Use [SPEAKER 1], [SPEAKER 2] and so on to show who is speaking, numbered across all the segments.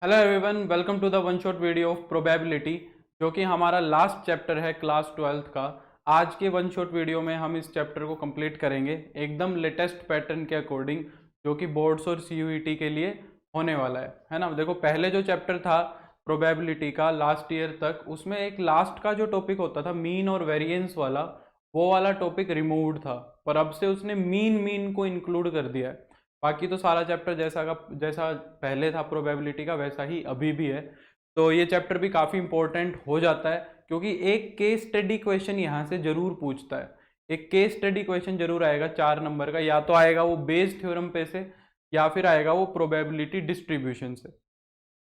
[SPEAKER 1] Hello everyone, welcome to the one shot video of probability, जो कि हमारा last chapter है क्लास 12th का। आज के वन शॉट वीडियो में हम इस चैप्टर को कंप्लीट करेंगे एकदम लेटेस्ट पैटर्न के अकॉर्डिंग, जो कि बोर्ड्स और सीयूईटी के लिए होने वाला है ना। देखो, पहले जो चैप्टर था प्रोबेबिलिटी का लास्ट ईयर तक, उसमें एक लास्ट का जो टॉपिक होता था मीन और वेरिएंस वाला, वो वाला टॉपिक रिमूव्ड था, पर अब से उसने मीन को इंक्लूड कर दिया है। बाकी तो सारा चैप्टर जैसा पहले था प्रोबेबिलिटी का, वैसा ही अभी भी है। तो ये चैप्टर भी काफ़ी इंपॉर्टेंट हो जाता है, क्योंकि एक केस स्टडी क्वेश्चन यहाँ से जरूर पूछता है। एक केस स्टडी क्वेश्चन जरूर आएगा 4 नंबर का, या तो आएगा वो बेस थ्योरम पे से, या फिर आएगा वो प्रोबेबिलिटी डिस्ट्रीब्यूशन से।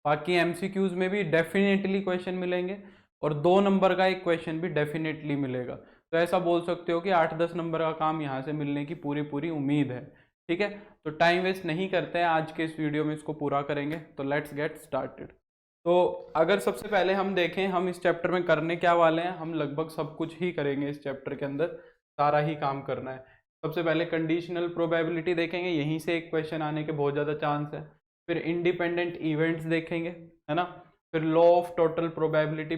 [SPEAKER 1] बाकी एमसीक्यूज में भी डेफिनेटली क्वेश्चन मिलेंगे, और 2 नंबर का एक क्वेश्चन भी डेफिनेटली मिलेगा। तो ऐसा बोल सकते हो कि 8-10 नंबर का काम यहाँ से मिलने की पूरी उम्मीद है। ठीक है, तो टाइम वेस्ट नहीं करते हैं, आज के इस वीडियो में इसको पूरा करेंगे। तो लेट्स गेट स्टार्टेड। तो अगर सबसे पहले हम देखें हम इस चैप्टर में करने क्या वाले हैं, हम लगभग सब कुछ ही करेंगे इस चैप्टर के अंदर, सारा ही काम करना है। सबसे पहले कंडीशनल प्रोबेबिलिटी देखेंगे, यहीं से एक क्वेश्चन आने के बहुत ज़्यादा चांस है। फिर इंडिपेंडेंट इवेंट्स देखेंगे, है ना। फिर लॉ ऑफ टोटल प्रोबेबिलिटी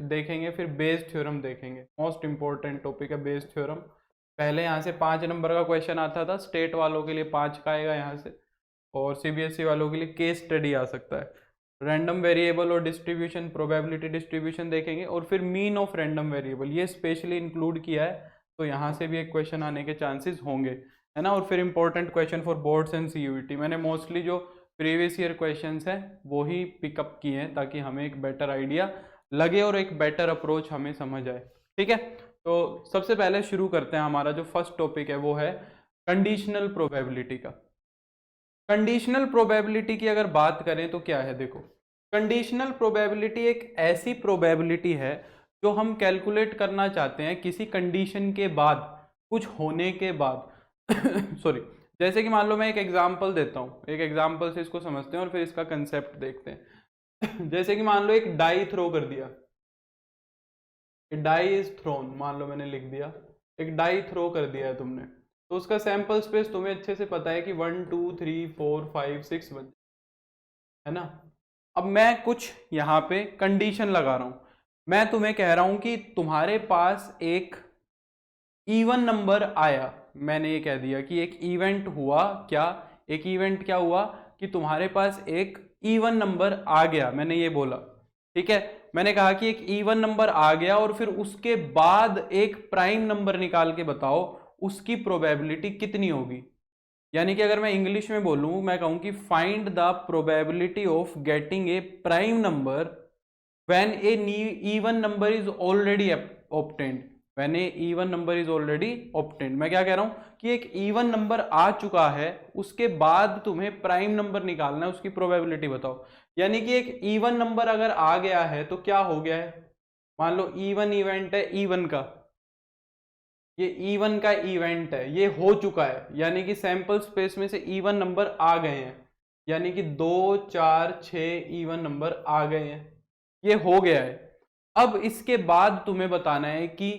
[SPEAKER 1] देखेंगे। फिर बेस थ्योरम देखेंगे, मोस्ट इंपॉर्टेंट टॉपिक है बेस थ्योरम। पहले यहाँ से 5 नंबर का क्वेश्चन आता था, स्टेट वालों के लिए 5 का आएगा यहाँ से, और सीबीएसई वालों के लिए केस स्टडी आ सकता है। रैंडम वेरिएबल और डिस्ट्रीब्यूशन, प्रोबेबिलिटी डिस्ट्रीब्यूशन देखेंगे। और फिर मीन ऑफ रैंडम वेरिएबल, ये स्पेशली इंक्लूड किया है, तो यहाँ से भी एक क्वेश्चन आने के चांसेस होंगे, है ना। और फिर important question for boards and CUET, मैंने मोस्टली जो प्रीवियस ईयर क्वेश्चंस हैं वो ही पिकअप किए हैं, ताकि हमें एक बेटर आइडिया लगे और एक बेटर अप्रोच हमें समझ आए। ठीक है, तो सबसे पहले शुरू करते हैं। हमारा जो फर्स्ट टॉपिक है वो है कंडीशनल प्रोबेबिलिटी का। कंडीशनल प्रोबेबिलिटी की अगर बात करें तो क्या है, देखो, कंडीशनल प्रोबेबिलिटी एक ऐसी प्रोबेबिलिटी है जो हम कैलकुलेट करना चाहते हैं किसी कंडीशन के बाद, कुछ होने के बाद। सॉरी, जैसे कि मान लो मैं एक एग्जांपल देता हूँ, एक एग्जांपल से इसको समझते हैं और फिर इसका कंसेप्ट देखते हैं। जैसे कि मान लो एक डाई थ्रो कर दिया, डाई इज थ्रोन, मान लो मैंने लिख दिया, एक डाई थ्रो कर दिया है तुमने, तो उसका सैंपल स्पेस तुम्हें अच्छे से पता है कि 1 2 3 4 5 6 बन, है ना। अब मैं कुछ यहाँ पे कंडीशन लगा रहा हूँ, मैं तुम्हें कह रहा हूँ कि तुम्हारे पास एक इवन नंबर आया। मैंने ये कह दिया कि एक इवेंट हुआ, क्या एक इवेंट क्या हुआ कि तुम्हारे पास एक इवन नंबर आ गया, मैंने ये बोला। ठीक है, मैंने कहा कि एक इवन नंबर आ गया, और फिर उसके बाद एक प्राइम नंबर निकाल के बताओ उसकी प्रोबेबिलिटी कितनी होगी। यानी कि अगर मैं इंग्लिश में बोलूं, मैं कहूं कि find the probability of getting a prime number when a even number is already obtained, when a even number is already obtained। मैं क्या कह रहा हूं कि एक इवन नंबर आ चुका है, उसके बाद तुम्हें प्राइम नंबर निकालना है, उसकी प्रोबेबिलिटी बताओ। यानी कि एक इवन नंबर अगर आ गया है तो क्या हो गया है, मान लो इवन इवेंट है, इवन का, ये इवन का इवेंट है, ये हो चुका है, यानी कि सैंपल स्पेस में से इवन नंबर आ गए हैं, यानी कि 2 4 6 इवन नंबर आ गए हैं, ये हो गया है। अब इसके बाद तुम्हें बताना है कि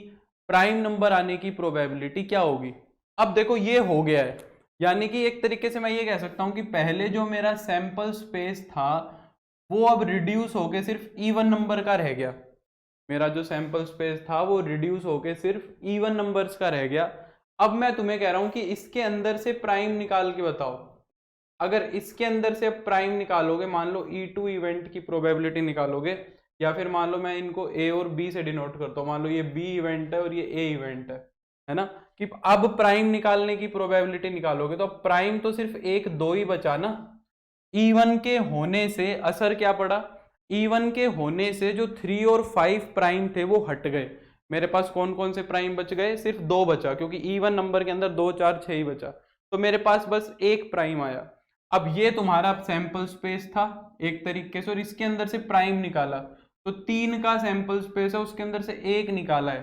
[SPEAKER 1] प्राइम नंबर आने की प्रोबेबिलिटी क्या होगी। अब देखो, ये हो गया है, यानी कि एक तरीके से मैं ये कह सकता हूं कि पहले जो मेरा सैंपल स्पेस था वो अब रिड्यूस होके सिर्फ इवन नंबर का रह गया। मेरा जो सैंपल स्पेस था वो रिड्यूस होके सिर्फ इवन नंबर्स का रह गया। अब मैं तुम्हें कह रहा हूं कि इसके अंदर से प्राइम निकाल के बताओ। अगर इसके अंदर से अब प्राइम निकालोगे, मान लो E2 इवेंट की प्रोबेबिलिटी निकालोगे, या फिर मान लो मैं इनको A और B से डिनोट करता हूँ, मान लो ये B इवेंट है और ये A इवेंट है ना, कि अब प्राइम निकालने की प्रोबेबिलिटी निकालोगे, तो अब प्राइम तो सिर्फ 1 2 ही बचा ना। इवन के होने से असर क्या पड़ा, इवन के होने से जो 3 और 5 प्राइम थे वो हट गए। मेरे पास कौन कौन से प्राइम बच गए, सिर्फ 2 बचा, क्योंकि इवन नंबर के अंदर 2 4 6 ही बचा, तो मेरे पास बस एक प्राइम आया। अब ये तुम्हारा सैंपल स्पेस था एक तरीके से, और इसके अंदर से प्राइम निकाला, तो 3 का सैंपल स्पेस है, उसके अंदर से एक निकाला है,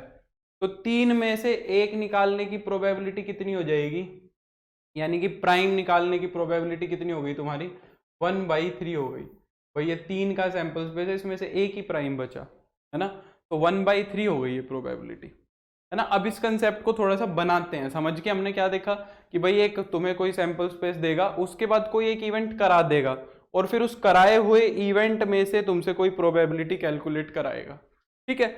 [SPEAKER 1] तो 3 में से एक निकालने की प्रोबेबिलिटी कितनी हो जाएगी, यानी कि प्राइम निकालने की प्रोबेबिलिटी कितनी हो गई तुम्हारी, 1/3 हो गई। भाई ये 3 का सैंपल स्पेस है, इसमें से एक ही प्राइम बचा, है ना, तो 1/3 हो गई ये प्रोबेबिलिटी, है ना। अब इस कंसेप्ट को थोड़ा सा बनाते हैं, समझ के हमने क्या देखा कि भाई एक तुम्हें कोई सैंपल स्पेस देगा, उसके बाद कोई एक इवेंट करा देगा, और फिर उस कराए हुए इवेंट में से तुमसे कोई प्रोबेबिलिटी कैलकुलेट कराएगा। ठीक है,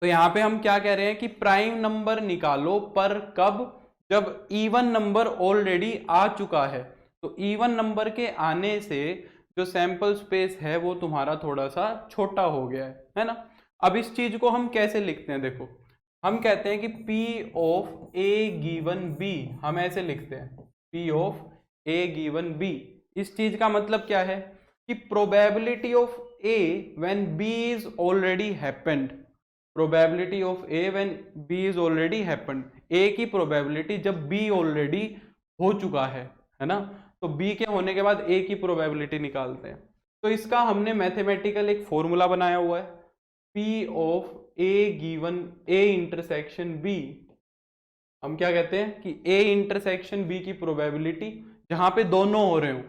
[SPEAKER 1] तो यहां पे हम क्या कह रहे हैं कि प्राइम नंबर निकालो पर कब, जब इवन नंबर ऑलरेडी आ चुका है। तो इवन नंबर के आने से जो सैंपल स्पेस है वो तुम्हारा थोड़ा सा छोटा हो गया है ना। अब इस चीज को हम कैसे लिखते हैं, देखो हम कहते हैं कि P of A given B, हम ऐसे लिखते हैं P of A given B। इस चीज का मतलब क्या है कि probability of A when B is already happened, probability of A when B is already happened, A की प्रोबेबिलिटी जब B ऑलरेडी हो चुका है ना, तो B के होने के बाद A की प्रोबेबिलिटी निकालते हैं। तो इसका हमने मैथमेटिकल एक फॉर्मूला बनाया हुआ है, P of A given A intersection B। हम क्या कहते हैं कि A इंटरसेक्शन B की प्रोबेबिलिटी जहां पे दोनों हो रहे हो,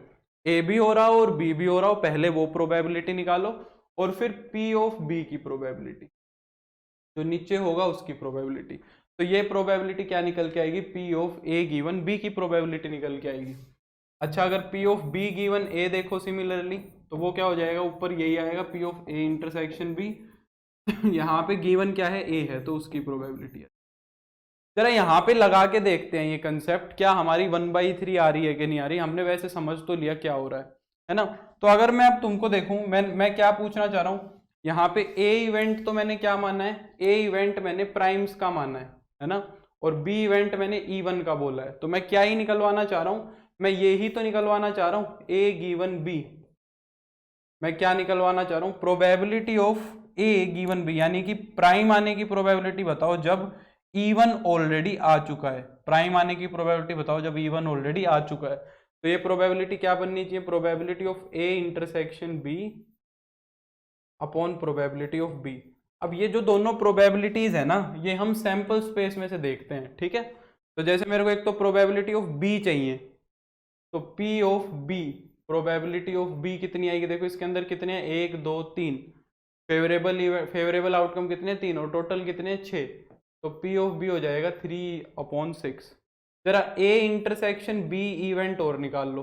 [SPEAKER 1] A भी हो रहा हो और B भी हो रहा हो, पहले वो प्रोबेबिलिटी निकालो और फिर P ऑफ B की प्रोबेबिलिटी, जो नीचे होगा उसकी प्रोबेबिलिटी। तो ये प्रोबेबिलिटी क्या निकल के आएगी, P of A given B की प्रोबेबिलिटी निकल के आएगी। अच्छा, अगर P of B given A देखो सिमिलरली, तो वो क्या हो जाएगा, ऊपर यही आएगा P of A intersection B। यहाँ पे गिवन क्या है, A है, तो उसकी प्रोबेबिलिटी है। जरा यहाँ पे लगा के देखते हैं ये कंसेप्ट, क्या हमारी 1/3 आ रही है कि नहीं आ रही। हमने वैसे समझ तो लिया क्या हो रहा है ना। तो अगर मैं अब तुमको देखूं, मैं क्या पूछना चाह रहा हूँ, यहाँ पे A इवेंट तो मैंने क्या माना है, A इवेंट मैंने प्राइम्स का माना है ना, और B इवेंट मैंने इवन का बोला है। तो मैं क्या ही निकलवाना चाह रहा हूँ, मैं ये ही तो निकलवाना चाह रहा हूँ A गिवन B। मैं क्या निकलवाना चाह रहा हूँ, probability of A given B, यानी कि प्राइम आने की प्रोबेबिलिटी बताओ जब इवन ऑलरेडी आ चुका है। प्राइम आने की प्रोबेबिलिटी बताओ जब इवन ऑलरेडी आ चुका है। तो ये प्रोबेबिलिटी क्या बननी चाहिए, probability of A intersection B upon probability of B। अब ये जो दोनों प्रोबेबिलिटीज है ना, ये हम सैंपल स्पेस में से देखते हैं। ठीक है, तो जैसे मेरे को एक तो प्रोबेबिलिटी ऑफ B चाहिए, तो P of B, probability of B कितनी आएगी, देखो इसके अंदर कितने हैं, 1 2 3, फेवरेबल आउटकम कितने, 3, और टोटल कितने, 6। तो P ऑफ B हो जाएगा 3/6। जरा A इंटरसेक्शन B इवेंट और निकाल लो,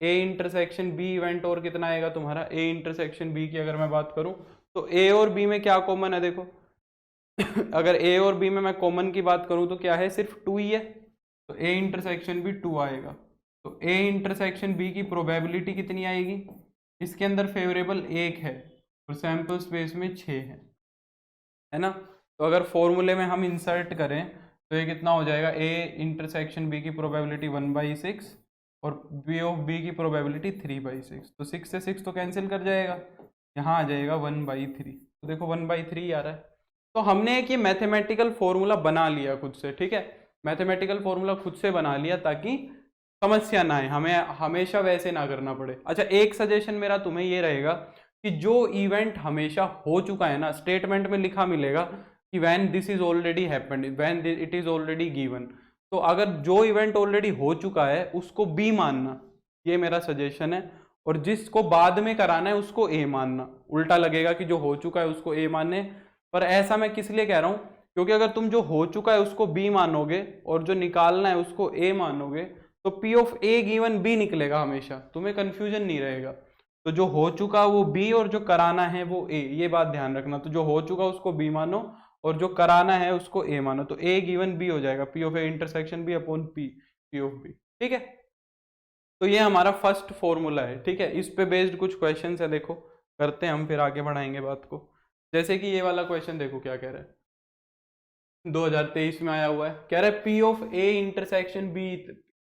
[SPEAKER 1] A इंटरसेक्शन B इवेंट और कितना आएगा तुम्हारा, A इंटरसेक्शन B की अगर मैं बात करूं, तो A और B में क्या कॉमन है, देखो अगर A और B में मैं कॉमन की बात करूं तो क्या है, सिर्फ 2 ही है, तो A इंटरसेक्शन भी 2 आएगा। तो A इंटरसेक्शन B की प्रोबेबिलिटी कितनी आएगी, इसके अंदर फेवरेबल 1 है और सैंपल स्पेस में 6 है ना। तो अगर फॉर्मूले में हम इंसर्ट करें तो ये कितना हो जाएगा, A इंटरसेक्शन B की प्रोबेबिलिटी 1/6 और B ऑफ B की प्रोबेबिलिटी 3/6। तो 6 से 6 तो कैंसिल कर जाएगा, यहाँ आ जाएगा 1/3। तो देखो 1/3 आ रहा है। तो हमने एक ये मैथमेटिकल फॉर्मूला बना लिया खुद से। ठीक है, मैथमेटिकल फॉर्मूला खुद से बना लिया ताकि समस्या ना आए, हमें हमेशा वैसे ना करना पड़े। अच्छा, एक सजेशन मेरा तुम्हें ये रहेगा कि जो इवेंट हमेशा हो चुका है ना, स्टेटमेंट में लिखा मिलेगा कि when this is already happened, when it is already given. तो अगर जो इवेंट ऑलरेडी हो चुका है उसको B मानना, ये मेरा सजेशन है, और जिसको बाद में कराना है उसको A मानना। उल्टा लगेगा कि जो हो चुका है उसको A मानने, पर ऐसा मैं किस लिए कह रहा हूं, क्योंकि अगर तुम जो हो चुका है उसको B मानोगे और जो निकालना है उसको A मानोगे, तो P of A given B निकलेगा हमेशा, तुम्हें कंफ्यूजन नहीं रहेगा। तो जो हो चुका वो B और जो कराना है वो A, ये बात ध्यान रखना। तो जो हो चुका उसको B मानो और जो कराना है उसको A मानो, तो A गिवन B हो जाएगा, P of A intersection B upon P of B। ठीक है, तो ये हमारा फर्स्ट फॉर्मूला है। ठीक है, इस पे बेस्ड कुछ क्वेश्चन है, देखो करते हैं हम, फिर आगे बढ़ाएंगे बात को। जैसे कि ये वाला क्वेश्चन देखो क्या कह रहा है, 2023 में आया हुआ है, कह रहा है P of A intersection B,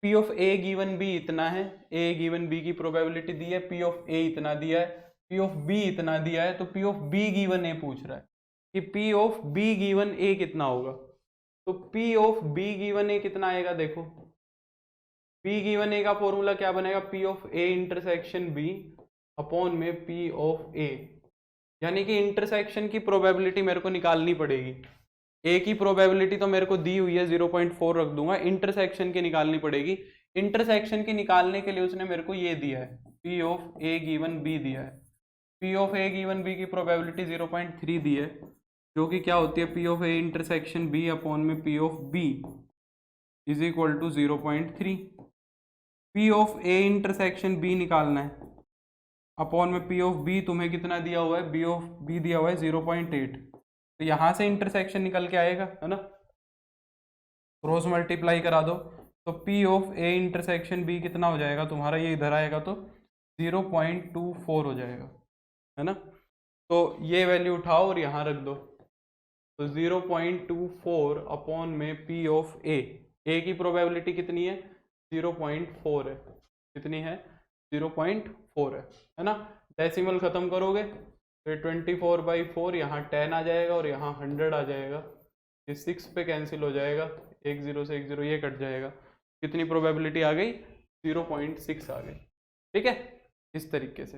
[SPEAKER 1] P of A given B इतना है, A गिवन B की प्रोबेबिलिटी दी है, P ऑफ A इतना दिया है, P ऑफ B इतना दिया है, तो P of B given A पूछ रहा है कि P of B given A कितना होगा। तो P of B given A कितना आएगा, देखो P गिवन A का फॉर्मूला क्या बनेगा, P of A intersection B upon में P ऑफ A, यानी कि इंटरसेक्शन की प्रोबेबिलिटी मेरे को निकालनी पड़ेगी। A की प्रोबेबिलिटी तो मेरे को दी हुई है 0.4 रख दूंगा, इंटरसेक्शन की निकालनी पड़ेगी। इंटरसेक्शन की निकालने के लिए उसने मेरे को ये दिया है, P of A given B दिया है, P of A given B की प्रोबेबिलिटी 0.3 दी है, जो कि क्या होती है, P of A intersection B upon में P of B is equal to 0.3। P of A intersection B निकालना है, अपॉन में पी ऑफ बी तुम्हें कितना दिया हुआ है, बी ऑफ बी दिया हुआ है 0.8, तो यहाँ से इंटरसेक्शन निकल के आएगा, है ना, क्रॉस मल्टीप्लाई करा दो, तो P of A intersection B कितना हो जाएगा तुम्हारा, ये इधर आएगा तो 0.24 हो जाएगा, है ना। तो ये वैल्यू उठाओ और यहाँ रख दो, तो 0.24 अपॉन में पी ऑफ ए की प्रोबेबिलिटी कितनी है, 0.4 है, कितनी है, 0.4 है ना। डेसिमल खत्म करोगे तो 24/4, यहाँ 10 आ जाएगा और यहाँ 100 आ जाएगा, ये 6 पे कैंसिल हो जाएगा, 1 0 से 1 0 ये कट जाएगा, कितनी प्रोबेबिलिटी आ गई, 0.6 आ गई, ठीक है, इस तरीके से।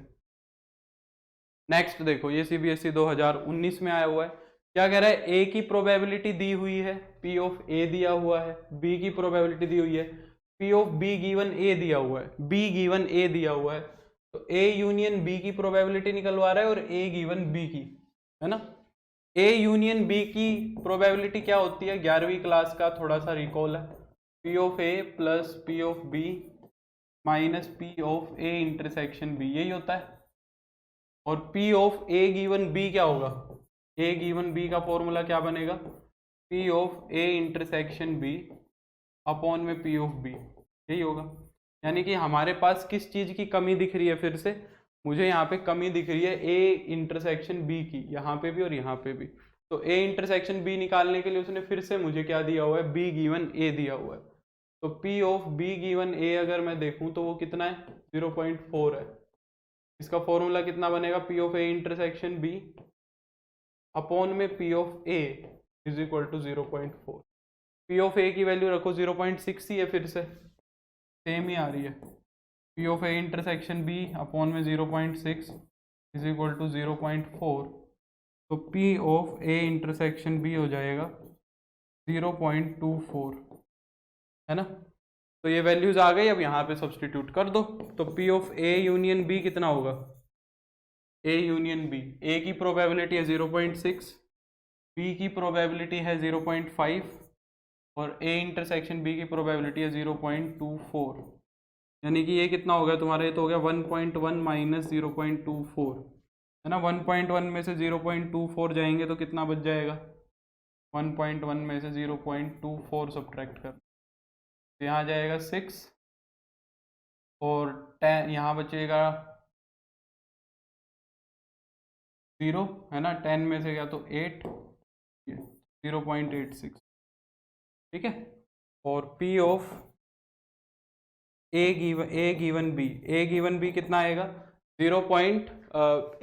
[SPEAKER 1] नेक्स्ट देखो, ये CBSE 2019 में आया हुआ है, क्या कह रहा है, ए की प्रोबेबिलिटी दी हुई है, पी ऑफ ए दिया हुआ है, बी की प्रोबेबिलिटी दी हुई है, पी ऑफ बी गिवन ए दिया हुआ है, बी गिवन ए दिया हुआ है, तो ए यूनियन बी की प्रोबेबिलिटी निकलवा रहा है और ए गिवन बी की, है ना। ए यूनियन बी की प्रोबेबिलिटी क्या होती है, 11वीं क्लास का थोड़ा सा रिकॉल है, P of A plus P of B minus P of A intersection B, यही होता है। और P of A given B क्या होगा, ए गिवन बी का फॉर्मूला क्या बनेगा, P of A intersection B upon में P ऑफ बी, यही होगा। यानी कि हमारे पास किस चीज़ की कमी दिख रही है, फिर से मुझे यहाँ पे कमी दिख रही है ए इंटरसेक्शन बी की, यहाँ पे भी और यहाँ पे भी, तो ए इंटरसेक्शन बी निकालने के लिए उसने फिर से मुझे क्या दिया हुआ है, बी गिवन ए दिया हुआ है, तो P ऑफ बी गिवन ए अगर मैं देखूँ तो वो कितना है, 0.4 है। इसका फॉर्मूला कितना बनेगा, P of A intersection B upon में P of A is equal to 0.4। P of A की वैल्यू रखो 0.6 ही है, फिर से सेम ही आ रही है, P of A intersection B upon में 0.6 इज इक्वल टू 0.4, तो P of A intersection B हो जाएगा 0.24, है ना। तो ये वैल्यूज आ गई, अब यहाँ पे सब्सटीट्यूट कर दो, तो P of A union B कितना होगा, ए यूनियन बी, ए की प्रोबेबिलिटी है 0.6, बी की प्रोबेबिलिटी है 0.5 और ए इंटरसेक्शन बी की प्रोबेबिलिटी है 0.24, यानी कि ये कितना हो गया तुम्हारा, ये तो हो गया 1.1 माइनस 0.24, है ना। 1.1 में से 0.24 जाएंगे तो कितना बच जाएगा, 1.1 में से 0.24 सब्ट्रैक्ट कर, तो यहाँ जाएगा 6 और 10, यहाँ बचेगा 0, है ना, 10 में से गया तो 8, 0.86, ठीक है। और P of A given B कितना आएगा, 0.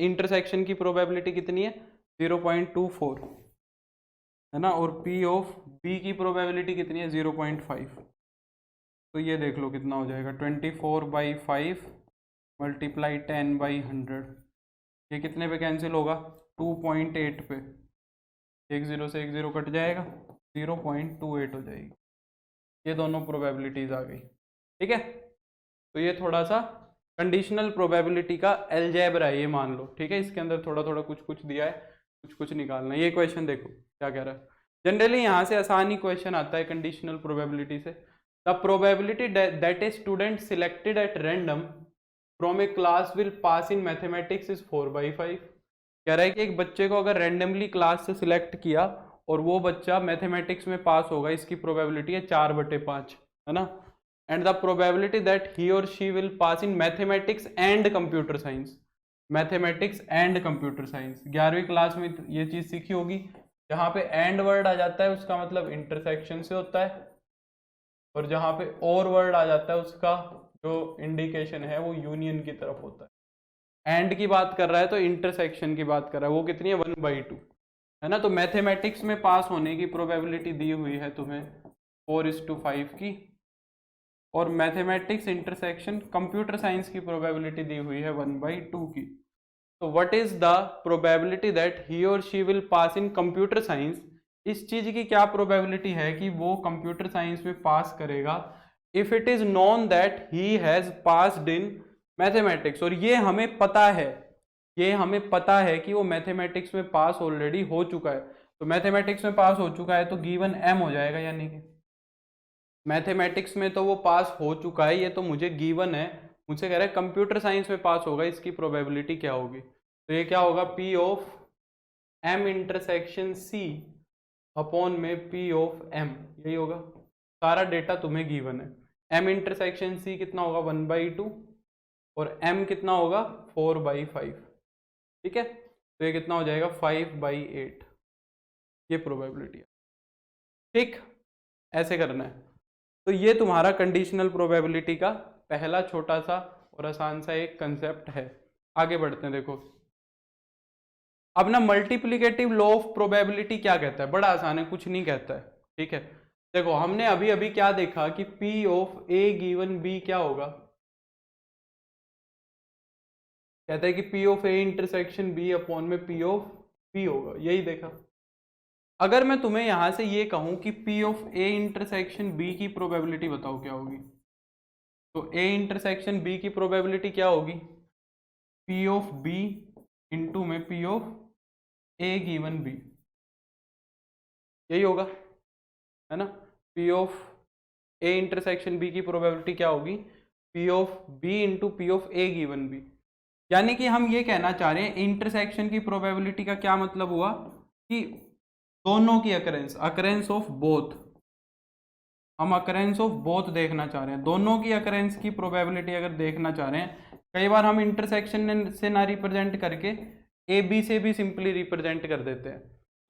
[SPEAKER 1] इंटरसेक्शन की प्रोबेबिलिटी कितनी है, 0.24, है ना, और P ऑफ बी की प्रोबेबिलिटी कितनी है, 0.5, तो ये देख लो कितना हो जाएगा, 24/5 मल्टीप्लाई 10/100, ये कितने पे कैंसिल होगा, 2.8 पे, 1 0 से 1 0 कट जाएगा, 0.28 हो जाएगी, ये दोनों प्रोबेबिलिटीज आ गई, ठीक है। तो ये थोड़ा सा कंडीशनल प्रोबेबिलिटी का अलजेब्रा है, ये मान लो, ठीक है। इसके अंदर थोड़ा थोड़ा कुछ कुछ दिया है, कुछ कुछ निकालना है। ये क्वेश्चन देखो क्या कह रहा है, जनरली यहाँ से आसान ही क्वेश्चन आता है कंडीशनल प्रोबेबिलिटी से। The probability that a student selected at random from A class will pass in mathematics is 4/5। कह रहा है कि एक बच्चे को अगर रैंडमली क्लास से सिलेक्ट किया और वो बच्चा मैथमेटिक्स में पास होगा, इसकी प्रोबेबिलिटी है 4/5, है ना। And the probability that he और she will pass in mathematics and computer science, mathematics and computer science 11वीं क्लास में ये चीज सीखी होगी। जहाँ पे एंड वर्ड आ जाता है उसका मतलब इंटरसेक्शन से होता है, और जहाँ पे और वर्ड आ जाता है उसका जो इंडिकेशन है वो यूनियन की तरफ होता है। एंड की बात कर रहा है तो इंटरसेक्शन की बात कर रहा है, वो कितनी है, 1/2, है ना। तो मैथमेटिक्स में पास होने की प्रोबेबिलिटी दी हुई है तुम्हें 4:5 की, और मैथमेटिक्स इंटरसेक्शन कंप्यूटर साइंस की प्रोबेबिलिटी दी हुई है 1/2 की। तो what is the probability that he और she will pass in computer science, इस चीज की क्या प्रोबेबिलिटी है कि वो कंप्यूटर साइंस में पास करेगा, if it is known that he has passed in mathematics, और ये हमें पता है, ये हमें पता है कि वो मैथमेटिक्स में पास ऑलरेडी हो चुका है। तो मैथमेटिक्स में पास हो चुका है तो गिवन एम हो जाएगा, यानी कि मैथमेटिक्स में तो वो पास हो चुका है, ये तो मुझे गिवन है। मुझसे कह रहा है कंप्यूटर साइंस में पास होगा, इसकी प्रोबेबिलिटी क्या होगी। तो ये क्या होगा, P of M intersection C upon में पी ऑफ एम, यही होगा। सारा डेटा तुम्हें गिवन है। एम इंटरसेक्शन सी कितना होगा 1/2 और एम कितना होगा 4/5, ठीक है। तो ये कितना हो जाएगा 5/8, ये प्रोबेबिलिटी है, ठीक। ऐसे करना है। तो ये तुम्हारा कंडीशनल प्रोबेबिलिटी का पहला छोटा सा और आसान सा एक कंसेप्ट है। आगे बढ़ते हैं, देखो अब ना मल्टीप्लिकेटिव लॉ ऑफ प्रोबेबिलिटी क्या कहता है, बड़ा आसान है, कुछ नहीं कहता है, ठीक है। देखो हमने अभी अभी क्या देखा कि P of A given B क्या होगा, कहता है कि P of A intersection B upon में P ऑफ B होगा, यही देखा। अगर मैं तुम्हें यहां से ये कहूं कि P of A intersection B की प्रोबेबिलिटी बताओ क्या होगी, तो A इंटरसेक्शन B की प्रोबेबिलिटी क्या होगी, P ऑफ B इंटू में P of A given B, यही होगा, है ना। P of A intersection B की प्रोबेबिलिटी क्या होगी, P of B into P of A given B। यानी कि हम ये कहना चाह रहे हैं इंटरसेक्शन की प्रोबेबिलिटी का क्या मतलब हुआ कि दोनों की अकरेंस ऑफ बोथ, हम अकरेंस ऑफ बोथ देखना चाह रहे हैं, दोनों की अकरेंस की प्रोबेबिलिटी अगर देखना चाह रहे हैं। कई बार हम इंटरसेक्शन से ना रिप्रेजेंट करके ए बी से भी सिंपली रिप्रेजेंट कर देते हैं।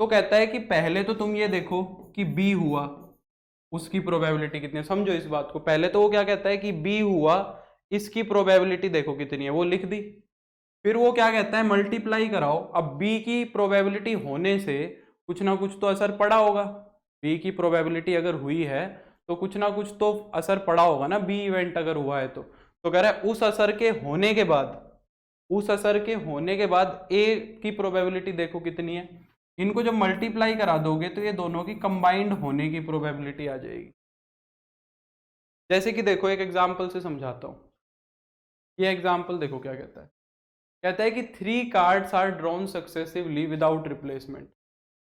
[SPEAKER 1] तो कहता है कि पहले तो तुम ये देखो कि बी हुआ, उसकी प्रोबेबिलिटी कितनी है, समझो इस बात को। पहले तो वो क्या कहता है कि बी हुआ, इसकी प्रोबेबिलिटी देखो कितनी है, वो लिख दी। फिर वो क्या कहता है मल्टीप्लाई कराओ। अब बी की प्रोबेबिलिटी होने से कुछ ना कुछ तो असर पड़ा होगा, बी की प्रोबेबिलिटी अगर हुई है तो कुछ ना कुछ तो असर पड़ा होगा ना, बी इवेंट अगर हुआ है तो कह रहा है उस असर के होने के बाद, उस असर के होने के बाद ए की प्रोबेबिलिटी देखो कितनी है। इनको जब मल्टीप्लाई करा दोगे तो ये दोनों की कंबाइंड होने की प्रोबेबिलिटी आ जाएगी। जैसे कि देखो एक एग्जांपल से समझाता हूं। ये एग्जांपल देखो क्या कहता है, कहता है कि 3 cards are drawn successively without replacement.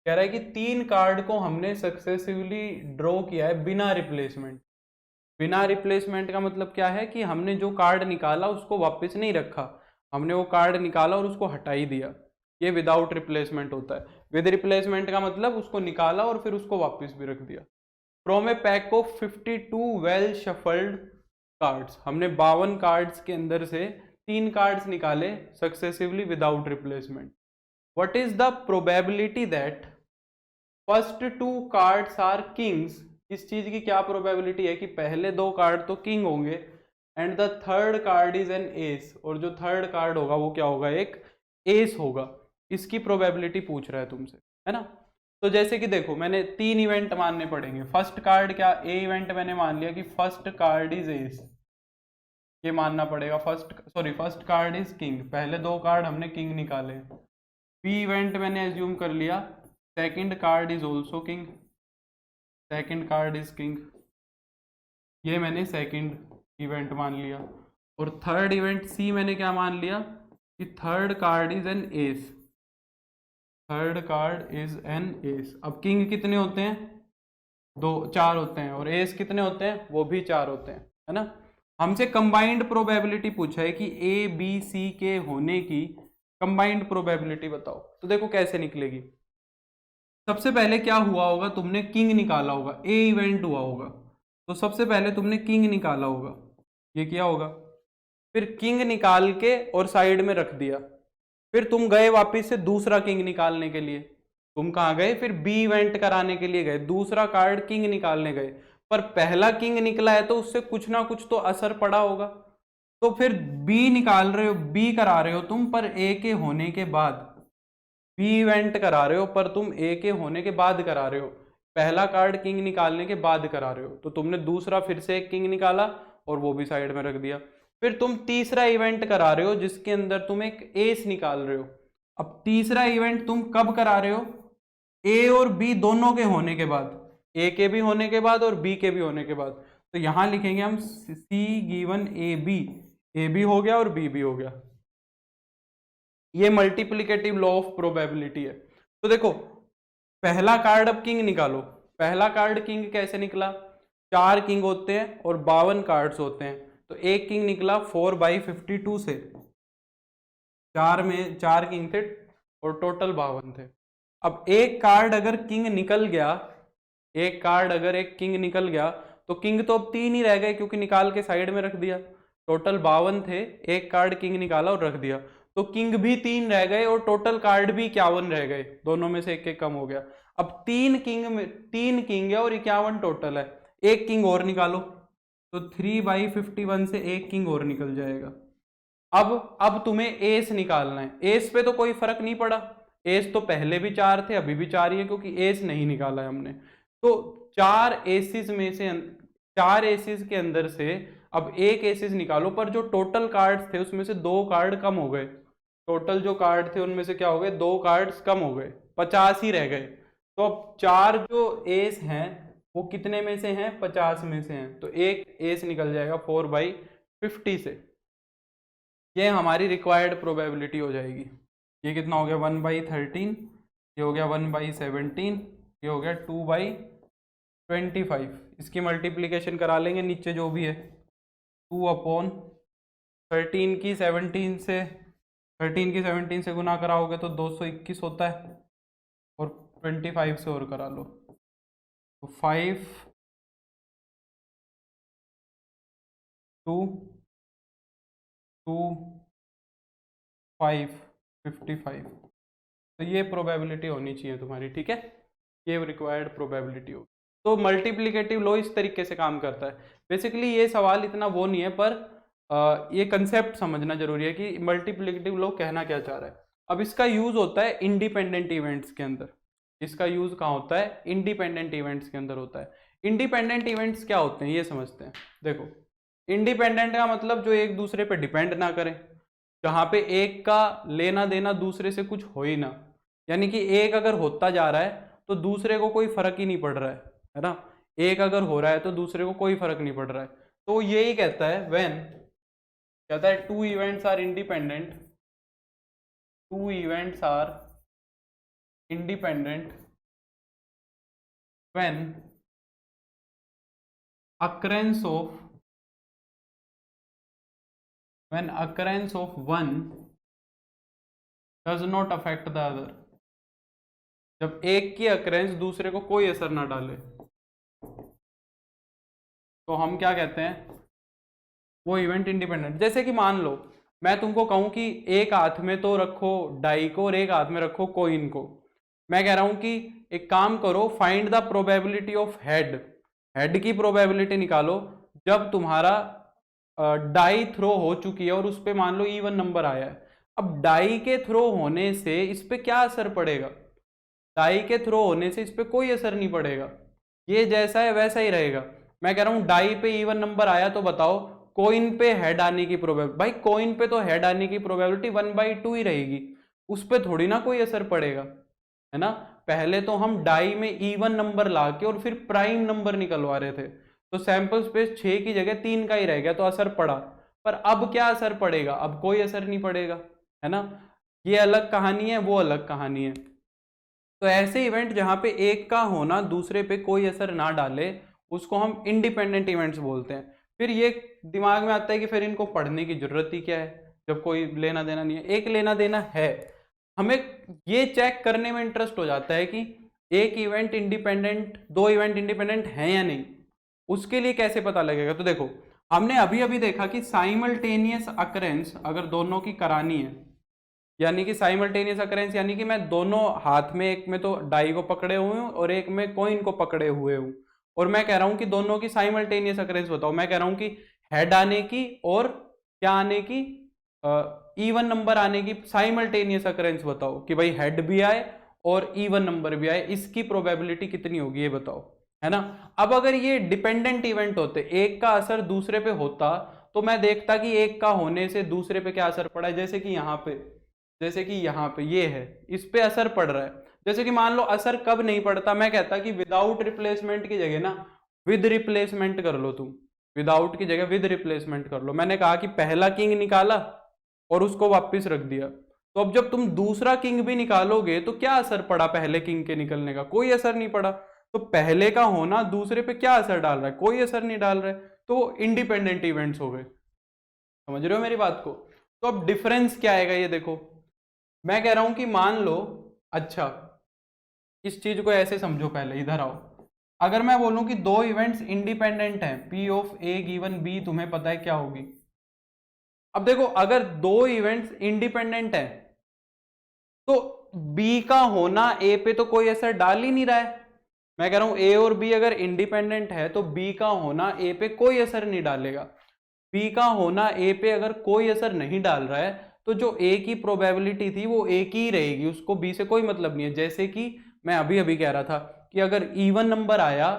[SPEAKER 1] कह रहा है कि 3 कार्ड को हमने सक्सेसिवली ड्रॉ किया है बिना रिप्लेसमेंट। बिना रिप्लेसमेंट का मतलब क्या है कि हमने जो कार्ड निकाला उसको वापस नहीं रखा, हमने वो कार्ड निकाला और उसको हटा ही दिया, ये विदाउट रिप्लेसमेंट होता है। विद रिप्लेसमेंट का मतलब उसको निकाला और फिर उसको वापस भी रख दिया। From a pack of 52 well shuffled cards, हमने 52 कार्ड्स के अंदर से 3 कार्ड्स निकाले successively without replacement. What is the probability that first 2 cards are kings, इस चीज की क्या प्रोबेबिलिटी है कि पहले 2 कार्ड तो किंग होंगे, and the third card is an S, और जो थर्ड कार्ड होगा वो क्या होगा, एक एस होगा। इसकी प्रोबेबिलिटी पूछ रहा है तुमसे, है ना। तो जैसे कि देखो मैंने 3 इवेंट मानने पड़ेंगे। फर्स्ट कार्ड क्या, ए इवेंट मैंने मान लिया कि फर्स्ट कार्ड इज एस, ये मानना पड़ेगा। फर्स्ट कार्ड इज किंग, पहले 2 कार्ड हमने किंग निकाले। बी इवेंट मैंने एज्यूम कर लिया second card is also king, second card is king, ये मैंने सेकंड इवेंट मान लिया। और थर्ड इवेंट सी मैंने क्या मान लिया कि third card is an S, third card is an S. अब किंग कितने होते हैं, 4 होते हैं, और एस कितने होते हैं, वो भी 4 होते हैं, है ना। हमसे कंबाइंड प्रोबेबिलिटी पूछा है कि ए बी सी के होने की कंबाइंड प्रोबेबिलिटी बताओ। तो देखो कैसे निकलेगी। सबसे पहले क्या हुआ होगा, तुमने किंग निकाला होगा, ए इवेंट हुआ होगा, तो सबसे पहले तुमने किंग निकाला होगा, ये किया होगा। फिर किंग निकाल के और साइड में रख दिया। फिर तुम गए वापस से दूसरा किंग निकालने के लिए, तुम कहाँ गए, फिर बी इवेंट कराने के लिए गए, दूसरा कार्ड किंग निकालने गए। पर पहला किंग निकला है तो उससे कुछ ना कुछ तो असर पड़ा होगा, तो फिर बी निकाल रहे हो, बी करा रहे हो तुम, पर ए के होने के बाद, बी इवेंट करा रहे हो पर तुम ए के होने के बाद करा रहे हो, पहला कार्ड किंग निकालने के बाद करा रहे हो। तो तुमने दूसरा फिर से एक किंग निकाला और वो भी साइड में रख दिया। फिर तुम तीसरा इवेंट करा रहे हो जिसके अंदर तुम एक एस निकाल रहे हो। अब तीसरा इवेंट तुम कब करा रहे हो, ए और बी दोनों के होने के बाद, ए के भी होने के बाद और बी के भी होने के बाद। तो यहां लिखेंगे हम सी गिवन ए बी हो गया और बी भी हो गया। ये मल्टीप्लिकेटिव लॉ ऑफ प्रोबेबिलिटी है। तो देखो पहला कार्ड अब किंग निकालो, पहला कार्ड किंग कैसे निकला, 4 किंग होते हैं और 52 कार्ड्स होते हैं, तो एक किंग निकला 4/52 से। 4 में 4 किंग थे और टोटल 52 थे। अब एक कार्ड अगर किंग निकल गया, एक कार्ड अगर एक किंग निकल गया तो किंग तो अब 3 ही रह गए क्योंकि निकाल के साइड में रख दिया। टोटल 52 थे, एक कार्ड किंग निकाला और रख दिया, तो किंग भी 3 रह गए और टोटल कार्ड भी 51 रह गए, दोनों में से एक एक कम हो गया। अब 3 किंग में 3 किंग है और 51 टोटल है, एक किंग और निकालो, तो 3/51 से एक किंग और निकल जाएगा। अब तुम्हें एस निकालना है। एस पे तो कोई फर्क नहीं पड़ा, एस तो पहले भी 4 थे, अभी भी 4 ही है क्योंकि एस नहीं निकाला है हमने। तो 4 एसिस में से 4 एसिस के अंदर से अब एक एसिस निकालो, पर जो टोटल कार्ड्स थे उसमें से 2 कार्ड कम हो गए। टोटल जो कार्ड थे उनमें से क्या हो गए, 2 कार्ड्स कम हो गए, 50 ही रह गए। तो अब 4 जो एस हैं वो कितने में से हैं, 50 में से हैं, तो एक एस निकल जाएगा 4/50 से। ये हमारी रिक्वायर्ड प्रोबेबिलिटी हो जाएगी। ये कितना हो गया, 1/13, ये हो गया 1/17, ये हो गया 2/25। इसकी मल्टीप्लिकेशन करा लेंगे नीचे जो भी है, 2/13 की 17 से गुना कराओगे तो 221 होता है, और 25 से और करा लो तो 5 2 2 5 55। तो ये प्रोबेबिलिटी होनी चाहिए तुम्हारी, ठीक है, ये रिक्वायर्ड प्रोबेबिलिटी हो। तो मल्टीप्लिकेटिव लॉ इस तरीके से काम करता है। बेसिकली ये सवाल इतना वो नहीं है, पर ये कंसेप्ट समझना जरूरी है कि मल्टीप्लिकेटिव लॉ कहना क्या चाह रहा है। अब इसका यूज होता है इंडिपेंडेंट इवेंट्स के अंदर। इसका यूज कहाँ होता है, इंडिपेंडेंट इवेंट्स के अंदर होता है। इंडिपेंडेंट इवेंट्स क्या होते हैं ये समझते हैं। देखो, इंडिपेंडेंट का मतलब जो एक दूसरे पे डिपेंड ना करें, जहां पे एक का लेना देना दूसरे से कुछ हो ही ना, यानी कि एक अगर होता जा रहा है तो दूसरे को कोई फर्क ही नहीं पड़ रहा है ना। एक अगर हो रहा है तो दूसरे को कोई फर्क नहीं पड़ रहा है। तो यही कहता है व्हेन, कहता है two events are independent, two events are independent when occurrence of one does not affect the other। जब एक की अक्रेंस दूसरे को कोई असर ना डाले तो हम क्या कहते हैं, वो इवेंट इंडिपेंडेंट। जैसे कि मान लो मैं तुमको कहूं कि एक हाथ में तो रखो डाई को और एक हाथ में रखो कॉइन को। मैं कह रहा हूं कि एक काम करो, find the probability of head, head की प्रोबेबिलिटी निकालो जब तुम्हारा डाई थ्रो हो चुकी है और उस पर मान लो इवन नंबर आया है। अब डाई के थ्रो होने से इस पे क्या असर पड़ेगा, डाई के थ्रो होने से इस पे कोई असर नहीं पड़ेगा, ये जैसा है वैसा ही रहेगा। मैं कह रहा हूं डाई पे इवन नंबर आया तो बताओ कोइन पे हेड आने की प्रोबेबिलिटी, भाई कोइन पे तो हेड आने की प्रोबेबिलिटी 1/2 ही रहेगी, उस पे थोड़ी ना कोई असर पड़ेगा, है ना। पहले तो हम डाई में इवन नंबर लाके और फिर प्राइम नंबर निकलवा रहे थे, तो सैंपल स्पेस 6 की जगह 3 का ही रह गया तो असर पड़ा। पर अब क्या असर पड़ेगा, अब कोई असर नहीं पड़ेगा, है ना। ये अलग कहानी है, वो अलग कहानी है। तो ऐसे इवेंट जहां पे एक का होना दूसरे पे कोई असर ना डाले उसको हम इंडिपेंडेंट इवेंट्स बोलते हैं। फिर ये दिमाग में आता है कि फिर इनको पढ़ने की जरूरत ही क्या है जब कोई लेना देना नहीं है। एक लेना देना है, हमें ये चेक करने में इंटरेस्ट हो जाता है कि एक इवेंट इंडिपेंडेंट, दो इवेंट इंडिपेंडेंट हैं या नहीं, उसके लिए कैसे पता लगेगा। तो देखो हमने अभी अभी देखा कि साइमल्टेनियस अकरेंस अगर दोनों की करानी है, यानी कि साइमल्टेनियस अकरेंस यानी कि मैं दोनों हाथ में, एक में तो डाई को पकड़े हुए हूं और एक में कॉइन को पकड़े हुए हूं, और मैं कह रहा हूं कि दोनों की साइमल्टेनियस अकरेंस बताओ। मैं कह रहा हूं कि हेड आने की और क्या आने की, इवन नंबर आने की साइमल्टेनियस अकरेंस बताओ कि भाई हेड भी आए और इवन नंबर भी आए, इसकी प्रोबेबिलिटी कितनी होगी ये बताओ, है ना। अब अगर ये डिपेंडेंट इवेंट होते, एक का असर दूसरे पे होता, तो मैं देखता कि एक का होने से दूसरे पे क्या असर पड़ा है। जैसे कि यहाँ पे, जैसे कि यहाँ पे ये है, इस पे असर पड़ रहा है। जैसे कि मान लो असर कब नहीं पड़ता, मैं कहता कि विदाउट रिप्लेसमेंट की जगह ना विद रिप्लेसमेंट कर लो तुम, विदाउट की जगह विद रिप्लेसमेंट कर लो। मैंने कहा कि पहला किंग निकाला और उसको वापस रख दिया, तो अब जब तुम दूसरा किंग भी निकालोगे तो क्या असर पड़ा पहले किंग के निकलने का, कोई असर नहीं पड़ा। तो पहले का होना दूसरे पे क्या असर डाल रहा है? कोई असर नहीं डाल रहा है, तो वो इंडिपेंडेंट इवेंट्स हो गए। समझ रहे हो मेरी बात को? तो अब डिफरेंस क्या आएगा ये देखो, मैं कह रहा हूं कि मान लो, अच्छा इस चीज को ऐसे समझो, पहले इधर आओ, अगर मैं बोलूं कि दो इवेंट्स इंडिपेंडेंट हैं, P of A given B, तुम्हें पता है क्या होगी? अब देखो, अगर दो इवेंट्स इंडिपेंडेंट है तो बी का होना ए पे तो कोई असर डाल ही नहीं रहा है। मैं कह रहा हूं ए और बी अगर इंडिपेंडेंट है तो बी का होना ए पे कोई असर नहीं डालेगा। बी का होना ए पे अगर कोई असर नहीं डाल रहा है तो जो ए की प्रोबेबिलिटी थी वो ए की ही रहेगी, उसको बी से कोई मतलब नहीं है। जैसे कि मैं अभी अभी कह रहा था कि अगर इवन नंबर आया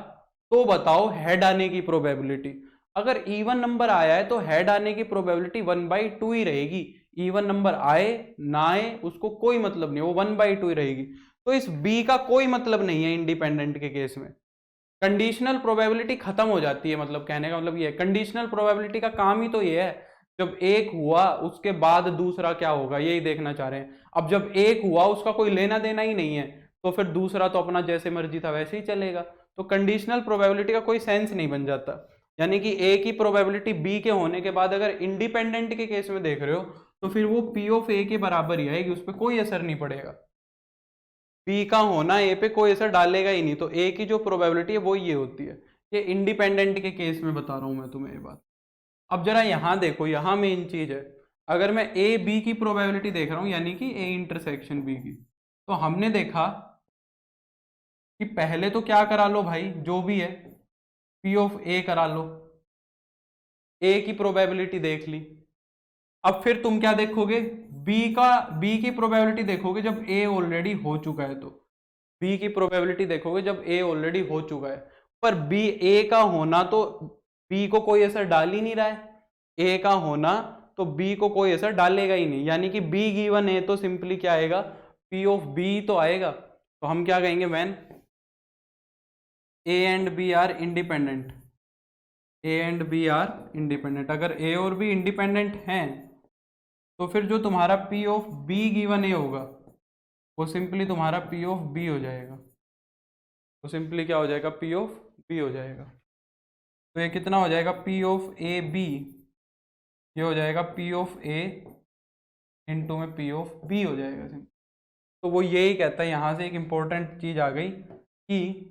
[SPEAKER 1] तो बताओ हेड आने की प्रोबेबिलिटी, अगर इवन नंबर आया है तो हेड आने की प्रोबेबिलिटी 1/2 ही रहेगी। इवन नंबर आए ना आए उसको कोई मतलब नहीं, वो 1/2 ही रहेगी। तो इस बी का कोई मतलब नहीं है इंडिपेंडेंट के केस में। कंडीशनल प्रोबेबिलिटी खत्म हो जाती है, मतलब कहने का मतलब ये है, कंडीशनल प्रोबेबिलिटी का काम ही तो ये है, जब एक हुआ उसके बाद दूसरा क्या होगा यही देखना चाह रहे हैं। अब जब एक हुआ उसका कोई लेना देना ही नहीं है तो फिर दूसरा तो अपना जैसे मर्जी था वैसे ही चलेगा, तो कंडीशनल प्रोबेबिलिटी का कोई सेंस नहीं बन जाता। यानी कि ए की प्रोबेबिलिटी बी के होने के बाद अगर इंडिपेंडेंट के केस में देख रहे हो तो फिर वो पी ऑफ ए के बराबर ही आएगी, उस पर कोई असर नहीं पड़ेगा। पी का होना ए पे कोई असर डालेगा ही नहीं, तो ए की जो प्रोबेबिलिटी है वो ये होती है। ये इंडिपेंडेंट के केस में बता रहा हूं मैं तुम्हें ये बात। अब जरा यहां देखो, यहां मेन चीज है, अगर मैं ए बी की प्रोबेबिलिटी देख रहा हूं यानी कि ए इंटरसेक्शन बी की, तो हमने देखा कि पहले तो क्या करा लो भाई, जो भी है पी ऑफ ए करा लो, ए की प्रोबेबिलिटी देख ली। अब फिर तुम क्या देखोगे, बी की प्रोबेबिलिटी देखोगे जब ए ऑलरेडी हो चुका है, तो बी की प्रोबेबिलिटी देखोगे जब ए ऑलरेडी हो चुका है। पर बी ए का होना तो बी को कोई असर डाल ही नहीं रहा है, ए का होना तो बी को कोई असर डालेगा ही नहीं, यानी कि बी गिवन ए तो सिंपली क्या आएगा, पी ऑफ बी तो आएगा। तो हम क्या कहेंगे, when A and B are independent, A and B are independent, अगर ए और बी इंडिपेंडेंट हैं तो फिर जो तुम्हारा पी ऑफ बी गिवन ए होगा वो सिंपली तुम्हारा पी ऑफ बी हो जाएगा, तो सिंपली क्या हो जाएगा, पी ऑफ बी हो जाएगा। तो ये कितना हो जाएगा, पी ऑफ ए बी, ये हो जाएगा पी ऑफ ए इंटू में पी ऑफ बी हो जाएगा सिंपल। तो वो यही कहता है, यहाँ से एक इंपॉर्टेंट चीज आ गई कि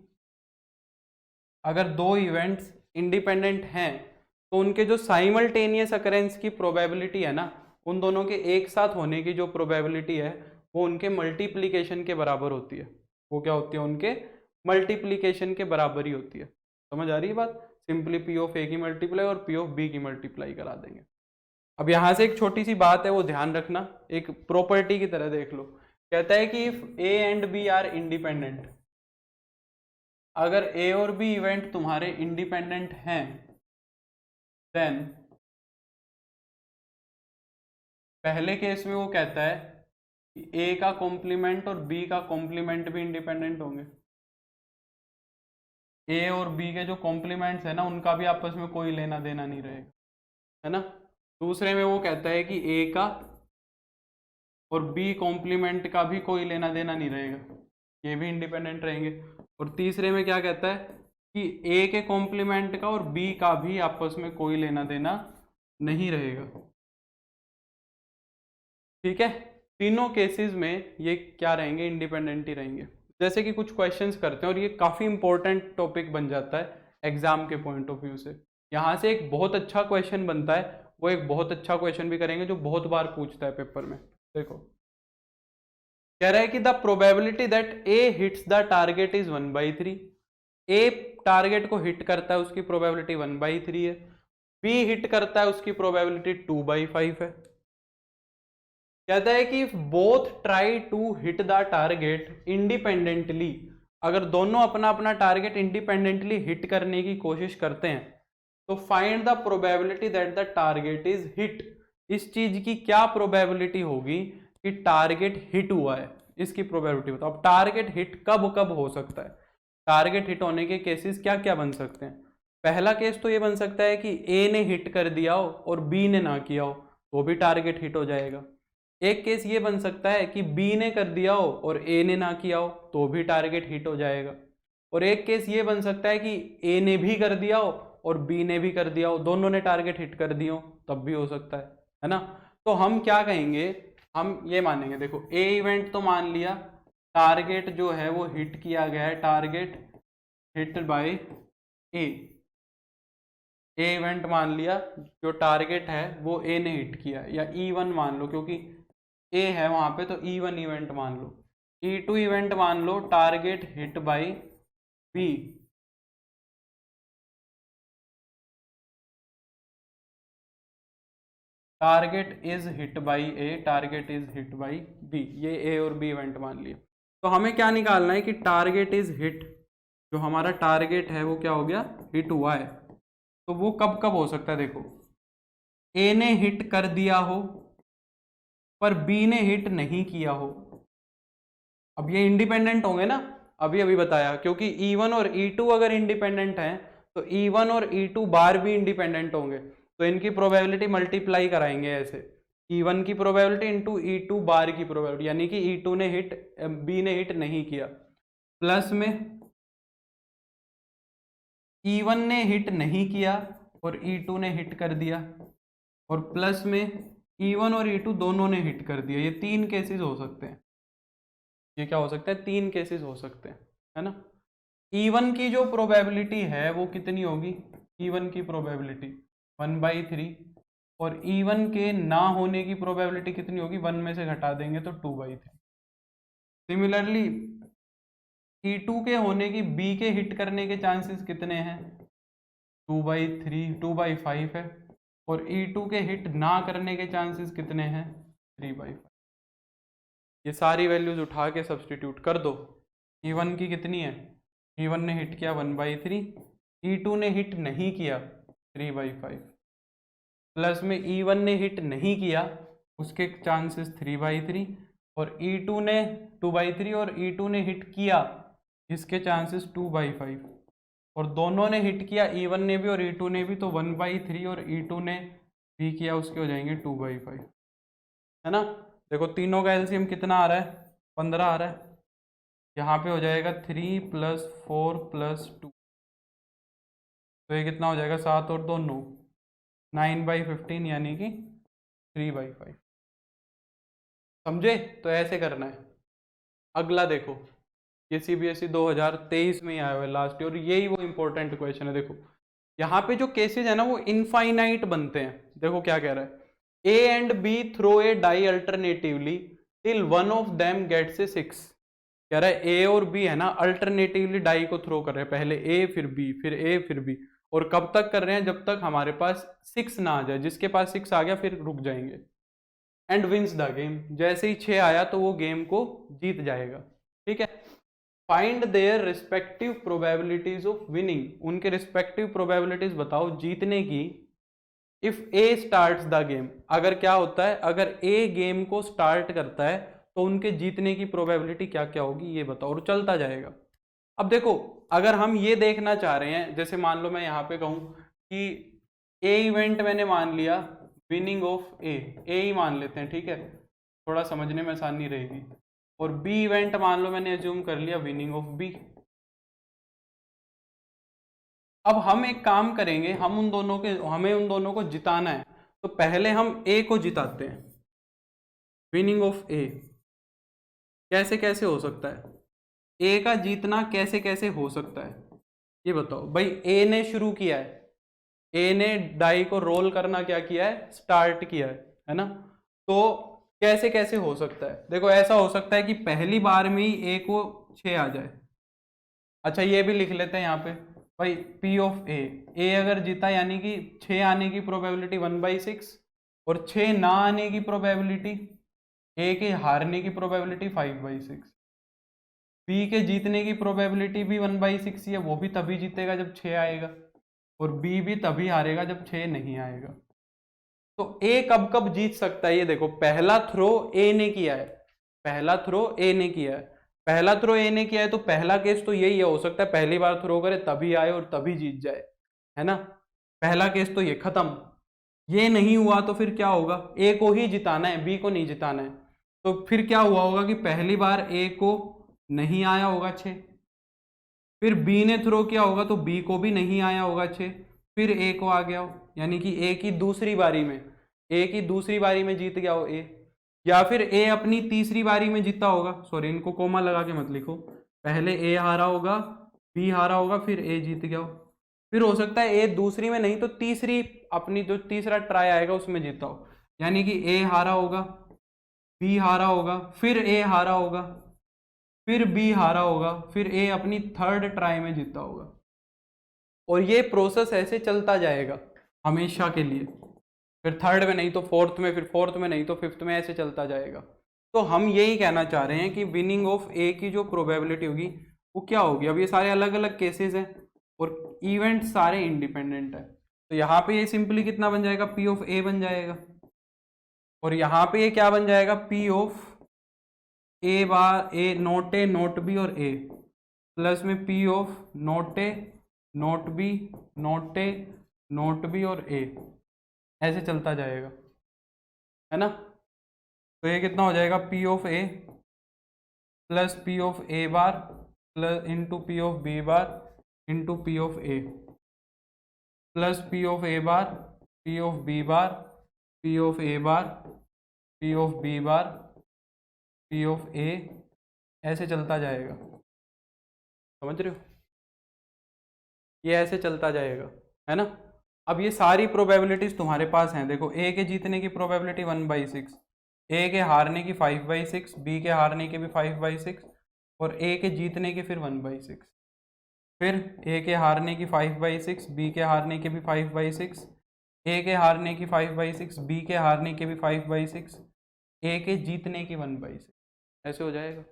[SPEAKER 1] अगर दो इवेंट्स इंडिपेंडेंट हैं तो उनके जो साइमल्टेनियस अकरेंस की प्रोबेबिलिटी है ना, उन दोनों के एक साथ होने की जो प्रोबेबिलिटी है वो उनके मल्टीप्लिकेशन के बराबर होती है। वो क्या होती है, उनके मल्टीप्लिकेशन के बराबर ही होती है। समझ आ रही है बात? सिंपली पी ऑफ ए की मल्टीप्लाई और पी ऑफ बी की मल्टीप्लाई करा देंगे। अब यहाँ से एक छोटी सी बात है वो ध्यान रखना, एक प्रॉपर्टी की तरह देख लो। कहता है कि if A and B are independent, अगर ए और बी इवेंट तुम्हारे इंडिपेंडेंट हैं देन पहले केस में वो कहता है कि ए का कॉम्प्लीमेंट और बी का कॉम्प्लीमेंट भी इंडिपेंडेंट होंगे। ए और बी के जो कॉम्प्लीमेंट्स है ना उनका भी आपस में कोई लेना देना नहीं रहेगा, है ना। दूसरे में वो कहता है कि ए का और बी कॉम्प्लीमेंट का भी कोई लेना देना नहीं रहेगा, ये भी इंडिपेंडेंट रहेंगे। और तीसरे में क्या कहता है कि ए के कॉम्प्लीमेंट का और बी का भी आपस में कोई लेना देना नहीं रहेगा। ठीक है, तीनों केसेस में ये क्या रहेंगे, इंडिपेंडेंट ही रहेंगे। जैसे कि कुछ क्वेश्चंस करते हैं और ये काफ़ी इंपॉर्टेंट टॉपिक बन जाता है एग्जाम के पॉइंट ऑफ व्यू से। यहाँ से एक बहुत अच्छा क्वेश्चन बनता है, वो एक बहुत अच्छा क्वेश्चन भी करेंगे जो बहुत बार पूछता है पेपर में। देखो कह रहा है कि the probability that A hits the target is 1/3। A target को हिट करता है उसकी प्रोबेबिलिटी 1/3 है, बी हिट करता है उसकी प्रोबेबिलिटी 2/5 है। कहता है कि if both try to hit the target independently, अगर दोनों अपना अपना टारगेट इंडिपेंडेंटली हिट करने की कोशिश करते हैं तो find the probability that the target is hit. इस चीज की क्या प्रोबेबिलिटी होगी कि टारगेट हिट हुआ है, इसकी प्रोबेबिलिटी बताओ। अब टारगेट हिट कब कब हो सकता है, टारगेट हिट होने के केसेस क्या क्या बन सकते हैं। पहला केस तो ये बन सकता है कि ए ने हिट कर दिया हो और बी ने ना किया हो, तो भी टारगेट हिट हो जाएगा। एक केस ये बन सकता है कि बी ने कर दिया हो और ए ने ना किया हो, तो भी टारगेट हिट हो जाएगा। और एक केस ये बन सकता है कि ए ने भी कर दिया हो और बी ने भी कर दिया हो, दोनों ने टारगेट हिट कर दिए हो, तब भी हो सकता है ना। तो हम क्या कहेंगे, हम ये मानेंगे, देखो ए इवेंट तो मान लिया, टारगेट जो है वो हिट किया गया है, target hit by A, A event मान लिया, जो टारगेट है वो ए ने हिट किया, या E1 मान लो क्योंकि ए है वहां पे, तो E1 इवेंट मान लो, E2 इवेंट मान लो, target hit by B, target is hit by A, target is hit by B, ये ए और बी इवेंट मान लिया। तो हमें क्या निकालना है कि टारगेट इज हिट, जो हमारा टारगेट है वो क्या हो गया, हिट हुआ है। तो वो कब कब हो सकता है, देखो ए ने हिट कर दिया हो पर बी ने हिट नहीं किया हो, अब ये इंडिपेंडेंट होंगे ना, अभी अभी बताया, क्योंकि E1 और E2 अगर इंडिपेंडेंट हैं तो E1 और E2 बार भी इंडिपेंडेंट होंगे, तो इनकी प्रोबेबिलिटी मल्टीप्लाई कराएंगे ऐसे, E1 की प्रोबेबिलिटी इंटू E2 बार की प्रोबेबिलिटी, यानी कि E2 ने हिट, बी ने हिट नहीं किया, प्लस में E1 ने हिट नहीं किया और E2 ने हिट कर दिया, और प्लस में E1 और E2 दोनों ने हिट कर दिया। ये तीन केसेस हो सकते हैं, ये क्या हो सकता है, तीन केसेस हो सकते हैं, है ना। E1 की जो प्रोबेबिलिटी है वो कितनी होगी, E1 की प्रोबेबिलिटी 1/3, और E1 के ना होने की प्रोबेबिलिटी कितनी होगी, 1 में से घटा देंगे तो 2/3। सिमिलरली E2 के होने की, B के हिट करने के चांसेस कितने हैं, 2/3, 2/5 है, और E2 के हिट ना करने के चांसेस कितने हैं, 3/5। ये सारी वैल्यूज उठा के सब्सटीट्यूट कर दो, E1 की कितनी है, E1 ने हिट किया 1/3, E2 ने हिट नहीं किया 3/5, प्लस में E1 ने हिट नहीं किया उसके चांसेस 3/3, और E2 ने 2/3, और E2 ने हिट किया इसके चांसेस 2/5, और दोनों ने हिट किया, E1 ने भी और E2 ने भी, तो 1/3, और E2 ने भी किया, उसके हो जाएंगे 2/5, है ना। देखो तीनों का एलसीएम कितना आ रहा है, 15 आ रहा है, यहाँ पे हो जाएगा 3 + 4 + 2, तो ये कितना हो जाएगा, 7 और 2 9, 9/15, यानी कि 3/5, समझे। तो ऐसे करना है। अगला देखो, ये CBSE 2023 में ही आया हुआ है लास्ट ईयर, और यही वो इंपॉर्टेंट क्वेश्चन है। देखो यहाँ पे जो केसेज है ना वो इनफाइनाइट बनते हैं। देखो क्या कह रहा है, A and B throw a die alternatively till one of them gets a 6। कह रहा है A और B है ना अल्टरनेटिवली डाई को थ्रो कर रहे हैं, पहले A फिर B फिर A फिर B, और कब तक कर रहे हैं, जब तक हमारे पास 6 ना आ जाए, जिसके पास 6 आ गया फिर रुक जाएंगे, एंड विंस द गेम, जैसे ही 6 आया तो वो गेम को जीत जाएगा, ठीक है। Find their respective probabilities of winning, उनके रिस्पेक्टिव प्रोबेबिलिटीज बताओ जीतने की। If A starts the game, अगर क्या होता है, अगर ए गेम को स्टार्ट करता है तो उनके जीतने की प्रोबेबिलिटी क्या क्या होगी ये बताओ, और चलता जाएगा। अब देखो अगर हम ये देखना चाह रहे हैं, जैसे मान लो मैं यहाँ पे कहूँ कि ए इवेंट मैंने मान लिया विनिंग ऑफ ए ही मान लेते हैं, ठीक है, थोड़ा समझने में आसानी रहेगी, और बी इवेंट मान लो मैंने एज्यूम कर लिया विनिंग ऑफ बी। अब हम एक काम करेंगे, हमें उन दोनों को जिताना है, तो पहले हम ए को जिताते हैं, विनिंग ऑफ ए। कैसे कैसे हो सकता है, ए का जीतना कैसे कैसे हो सकता है ये बताओ भाई। ए ने शुरू किया है, ए ने डाई को रोल करना क्या किया है, स्टार्ट किया है ना। तो कैसे कैसे हो सकता है, देखो ऐसा हो सकता है कि पहली बार में ही ए को 6 आ जाए। अच्छा ये भी लिख लेते हैं यहाँ पे भाई, P ऑफ ए अगर जीता यानी कि 6 आने की प्रोबेबिलिटी 1/6, और 6 ना आने की प्रोबेबिलिटी, ए के हारने की प्रोबेबिलिटी 5/6, बी के जीतने की प्रोबेबिलिटी भी 1/6 ही है, वो भी तभी जीतेगा जब 6 आएगा, और बी भी तभी हारेगा जब 6 नहीं आएगा। तो ए कब कब जीत सकता है, ये देखो पहला थ्रो ए ने किया है, पहला थ्रो ए ने किया है, पहला थ्रो ए ने किया है, तो पहला केस तो यही है, हो सकता है पहली बार थ्रो करे तभी आए और तभी जीत जाए, है ना। पहला केस तो ये खत्म, ये नहीं हुआ तो फिर क्या होगा, ए को ही जिताना है, बी को नहीं जिताना है। तो फिर क्या हुआ होगा कि पहली बार ए को नहीं आया होगा 6, फिर बी ने थ्रो किया होगा तो बी को भी नहीं आया होगा 6, फिर ए को आ गया हो, यानी कि ए की दूसरी बारी में जीत गया हो ए, या फिर ए अपनी तीसरी बारी में जीता होगा, सॉरी इनको कोमा लगा के मत लिखो, पहले ए हारा होगा, बी हारा होगा, फिर ए जीत गया हो, फिर हो सकता है ए दूसरी में नहीं तो तीसरी, अपनी जो तीसरा ट्राई आएगा उसमें जीता हो, यानी कि ए हारा होगा, बी हारा होगा, फिर ए हारा होगा, फिर बी हारा होगा, फिर ए अपनी थर्ड ट्राई में जीता होगा, और ये प्रोसेस ऐसे चलता जाएगा हमेशा के लिए, फिर थर्ड में नहीं तो फोर्थ में, फिर फोर्थ में नहीं तो फिफ्थ में, ऐसे चलता जाएगा। तो हम यही कहना चाह रहे हैं कि विनिंग ऑफ ए की जो प्रोबेबिलिटी होगी वो क्या होगी। अब ये सारे अलग अलग केसेस हैं और इवेंट सारे इंडिपेंडेंट है, तो यहाँ पे ये सिंपली कितना बन जाएगा, पी ऑफ ए बन जाएगा, और यहाँ पे ये क्या बन जाएगा, P of A bar A not A not B और ए, प्लस में P of not A not B not A not B और ए, ऐसे चलता जाएगा, है ना। तो ये कितना हो जाएगा, P of A plus P of A bar plus into P of B bar into P of A, plus P of A bar P of B bar P of A bar P of B bar P of A, ऐसे चलता जाएगा, समझ रहे हो, ये ऐसे चलता जाएगा, है ना। अब ये सारी प्रोबेबिलिटीज तुम्हारे पास हैं, देखो ए के जीतने की प्रोबेबिलिटी 1/6, ए के हारने की 5/6, बी के हारने की भी 5/6, और ए के जीतने की फिर 1/6, फिर ए के हारने की 5/6, बी के हारने के भी 5/6, ए के हारने की 5/6, बी के हारने के भी 5/6, ए के जीतने की 1/6, ऐसे हो जाएगा,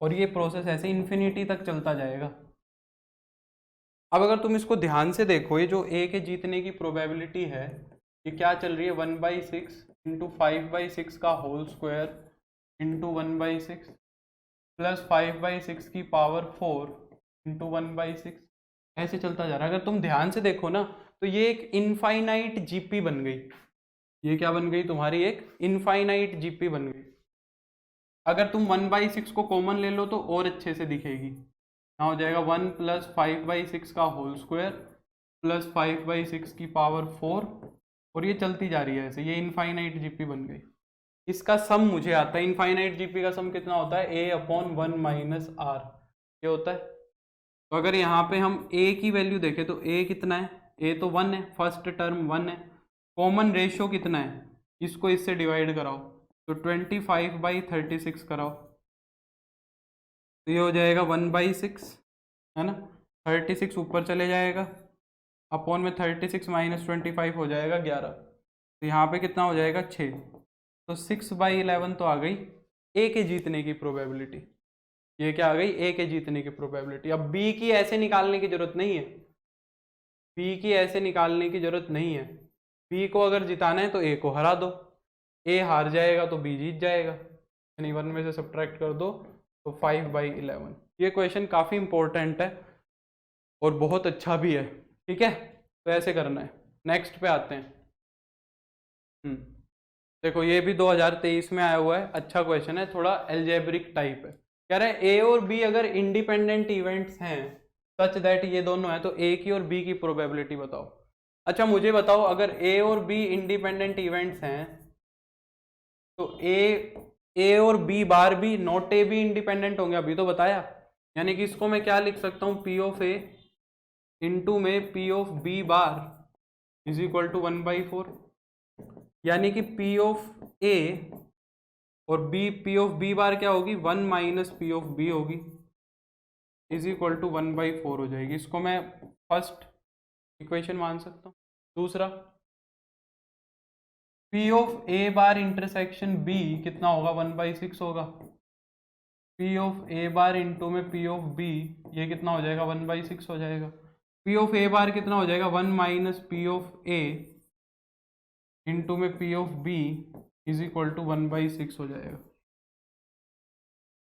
[SPEAKER 1] और ये प्रोसेस ऐसे इन्फिनिटी तक चलता जाएगा। अब अगर तुम इसको ध्यान से देखो, ये जो ए के जीतने की प्रोबेबिलिटी है ये क्या चल रही है, 1/6 इंटू 5/6 का होल स्क्वायर इंटू 1/6 प्लस 5/6 की पावर 4 इंटू 1/6, ऐसे चलता जा रहा है। अगर तुम ध्यान से देखो ना तो ये एक इनफाइनाइट जीपी बन गई, ये क्या बन गई तुम्हारी, एक इनफाइनाइट जीपी बन गई। अगर तुम 1/6 को कॉमन ले लो तो और अच्छे से दिखेगी, यहाँ हो जाएगा 1 प्लस 5/6 का होल स्क्वायर प्लस 5/6 की पावर 4, और ये चलती जा रही है ऐसे, ये इनफाइनाइट जीपी बन गई। इसका सम मुझे आता है, इनफाइनाइट जीपी का सम कितना होता है, a/1 माइनस आर, ये होता है। तो अगर यहाँ पे हम a की वैल्यू देखें तो a कितना है, a तो 1 है, फर्स्ट टर्म 1 है, कॉमन रेशियो कितना है, इसको इससे डिवाइड कराओ तो 25/36 कराओ, तो ये हो जाएगा 1/6, है ना, 36 ऊपर चले जाएगा, अपॉन में 36 माइनस 25 हो जाएगा 11, तो यहाँ पे कितना हो जाएगा 6, तो 6/11 तो आ गई ए के जीतने की प्रोबेबिलिटी, ये क्या आ गई, ए के जीतने की प्रोबेबिलिटी। अब बी की ऐसे निकालने की जरूरत नहीं है, बी की ऐसे निकालने की जरूरत नहीं है, बी को अगर जिताना है तो ए को हरा दो, ए हार जाएगा तो बी जीत जाएगा, यानी 1 में से सब्ट्रैक्ट कर दो तो 5/11। ये क्वेश्चन काफ़ी इंपॉर्टेंट है और बहुत अच्छा भी है, ठीक है, तो ऐसे करना है। नेक्स्ट पे आते हैं। देखो ये भी 2023 में आया हुआ है, अच्छा क्वेश्चन है, थोड़ा एल्जेब्रिक टाइप है। कह रहा है ए और बी अगर इंडिपेंडेंट इवेंट्स हैं सच दैट ये दोनों है तो ए की और बी की प्रोबेबिलिटी बताओ। अच्छा मुझे बताओ, अगर ए और बी इंडिपेंडेंट इवेंट्स हैं तो ए और बी बार भी नॉट ए भी इंडिपेंडेंट होंगे, अभी तो बताया, यानी कि इसको मैं क्या लिख सकता हूँ, पी ऑफ ए इंटू में P of B bar is equal to 1/4, यानी कि पी ऑफ ए और B, P of B bar क्या होगी, 1 माइनस पी ऑफ बी होगी, इज इक्वल टू 1/4 हो जाएगी। इसको मैं फर्स्ट इक्वेशन मान सकता हूँ। दूसरा, P of A bar intersection B कितना होगा, 1/6 होगा, P of A bar into में पी ऑफ बी ये कितना हो जाएगा, 1/6 हो जाएगा। पी ऑफ ए बार कितना हो जाएगा, 1 minus P of A into में P of B is equal to 1/6 हो जाएगा,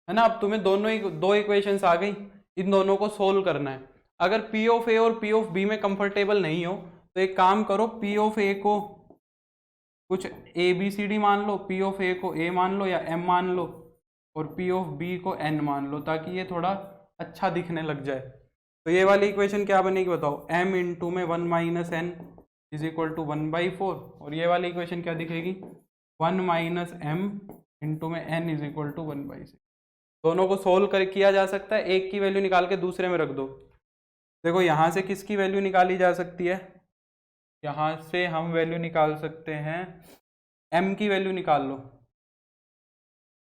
[SPEAKER 1] है ना। अब तुम्हें दो इक्वेशंस आ गई, इन दोनों को सोल्व करना है। अगर पी ऑफ ए और पी ऑफ बी में कंफर्टेबल नहीं हो तो एक काम करो, पी ऑफ ए को कुछ ए बी सी डी मान लो, पी ऑफ ए को ए मान लो या एम मान लो, और पी ऑफ बी को एन मान लो, ताकि ये थोड़ा अच्छा दिखने लग जाए। तो ये वाली इक्वेशन क्या बनेगी बताओ, m इंटू में 1 minus N is equal to 1/4, और ये वाली इक्वेशन क्या दिखेगी 1 माइनस एम इंटू में n इज इक्वल टू 1/6। दोनों को सोल्व कर किया जा सकता है, एक की वैल्यू निकाल के दूसरे में रख दो। देखो यहाँ से किसकी वैल्यू निकाली जा सकती है, यहाँ से हम वैल्यू निकाल सकते हैं m की वैल्यू निकाल लो,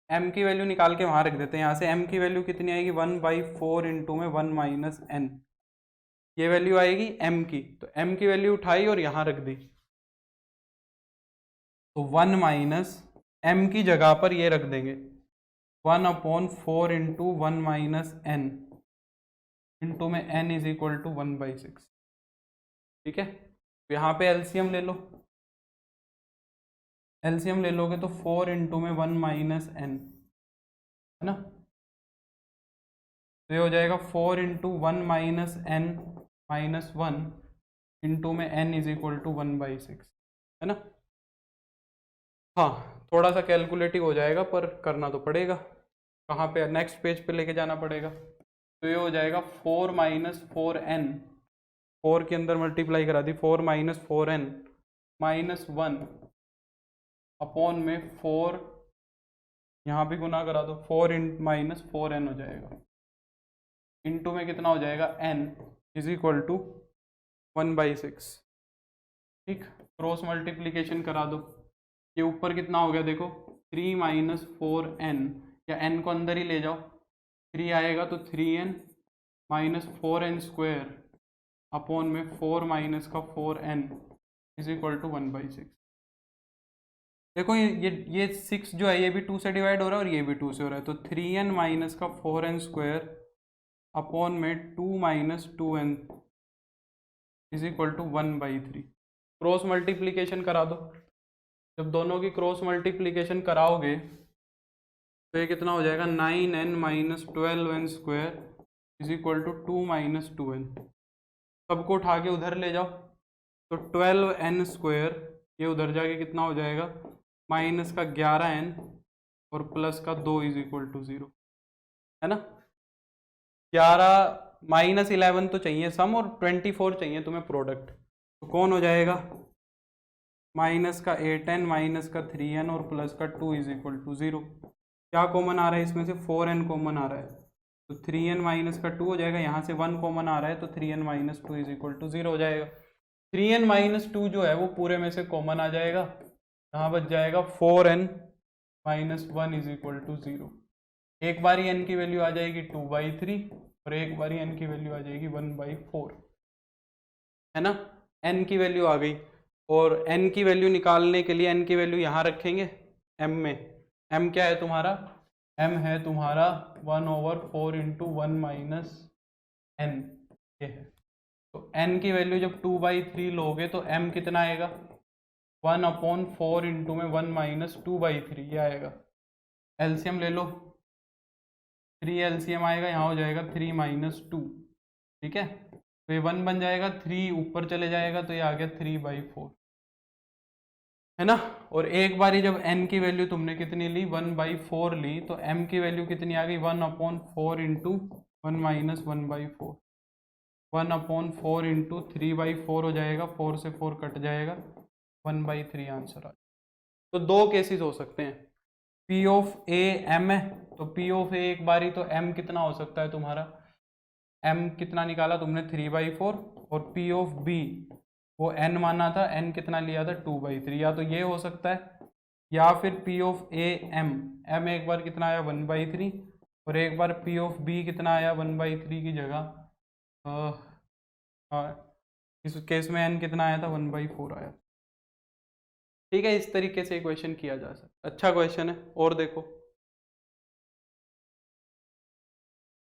[SPEAKER 1] m की वैल्यू निकाल के वहां रख देते हैं। यहाँ से m की वैल्यू कितनी आएगी 1/4 इंटू में 1 माइनस एन, ये वैल्यू आएगी m की। तो m की वैल्यू उठाई और यहाँ रख दी, तो 1 माइनस एम की जगह पर ये रख देंगे 1/4 इंटू 1 माइनस एन इंटू में n इज इक्वल टू 1/6। ठीक है, तो यहाँ पे एलसीएम ले लो, एलसीएम ले लोगे तो 4 इंटू में 1 माइनस एन, है ना। तो ये हो जाएगा 4 into 1 minus N minus 1 into में n इज इक्वल टू 1/6, है ना। हाँ, थोड़ा सा कैलकुलेटिव हो जाएगा पर करना तो पड़ेगा। कहाँ पे, नेक्स्ट पेज पे लेके जाना पड़ेगा। तो ये हो जाएगा 4 माइनस 4n, 4 के अंदर मल्टीप्लाई करा दी, 4 माइनस 4n माइनस 1 अपॉन में 4, यहाँ भी गुना करा दो, 4 माइनस 4n हो जाएगा, इंटू में कितना हो जाएगा n इज इक्वल टू 1/6। ठीक, क्रॉस मल्टीप्लीकेशन करा दो, ये ऊपर कितना हो गया देखो 3 माइनस 4n, या n को अंदर ही ले जाओ, 3 आएगा तो 3n minus 4n square upon में 4 माइनस का 4n इज इक्वल टू 1/6। देखो ये 6 जो है ये भी 2 से डिवाइड हो रहा है और ये भी 2 से हो रहा है, तो 3n माइनस का 4n स्क्वायर अपॉन में 2 minus 2n is equal to 1/3। Cross multiplication करा दो, जब दोनों की क्रॉस मल्टीप्लीकेशन कराओगे तो ये कितना हो जाएगा 9n minus 12n square is equal to 2 minus 2n। सबको उठा के उधर ले जाओ, तो 12n स्क्वायर ये उधर जाके कितना हो जाएगा माइनस का 11n और प्लस का 2 इज इक्वल टू 0, है ना। 11 माइनस 11 तो चाहिए सम और 24 चाहिए तुम्हें प्रोडक्ट, तो कौन हो जाएगा माइनस का 8n माइनस का 3n और प्लस का 2 इज इक्वल टू 0। क्या कॉमन आ रहा है इसमें से 4n कॉमन आ रहा है, तो 3n माइनस का 2 हो जाएगा, यहाँ से 1 कॉमन आ रहा है तो 3n minus 2 is equal to 0 हो जाएगा। 3n माइनस 2 जो है वो पूरे में से कॉमन आ जाएगा, यहाँ बच जाएगा 4n minus 1 is equal to 0। एक बारी n की वैल्यू आ जाएगी 2/3 और एक बारी n की वैल्यू आ जाएगी 1/4, है ना। n की वैल्यू आ गई, और n की वैल्यू निकालने के लिए n की वैल्यू यहाँ रखेंगे m में। m क्या है तुम्हारा, m है तुम्हारा 1/4 इंटू 1 माइनस n, ये है। तो n की वैल्यू जब 2/3 लोगे तो m कितना आएगा 1/4 इंटू में 1 माइनस 2/3 ये आएगा। एलसीएम ले लो, 3 एलसीएम आएगा, यहाँ हो जाएगा 3 माइनस 2, ठीक है। तो ये 1 बन जाएगा, 3 ऊपर चले जाएगा तो ये आ गया 3/4, है ना। और एक बारी जब n की वैल्यू तुमने कितनी ली 1/4 ली, तो m की वैल्यू कितनी आ गई 1/4 इंटू 1 माइनस 1/4, 1/4 इंटू 3/4 हो जाएगा, 4 से 4 कट जाएगा, 1/3 आंसर आ। तो दो केसेस हो सकते हैं, P ऑफ A m है, तो P ऑफ A एक बारी तो m कितना हो सकता है तुम्हारा, m कितना निकाला तुमने 3/4, और P ऑफ B वो n माना था, n कितना लिया था 2/3, या तो ये हो सकता है, या फिर P of A m, m एक बार कितना आया 1/3 और एक बार P ऑफ B कितना आया 1/3 की जगह इस केस में n कितना आया था 1/4 आया। ठीक है, इस तरीके से इक्वेशन किया जा सकता है। अच्छा क्वेश्चन है, और देखो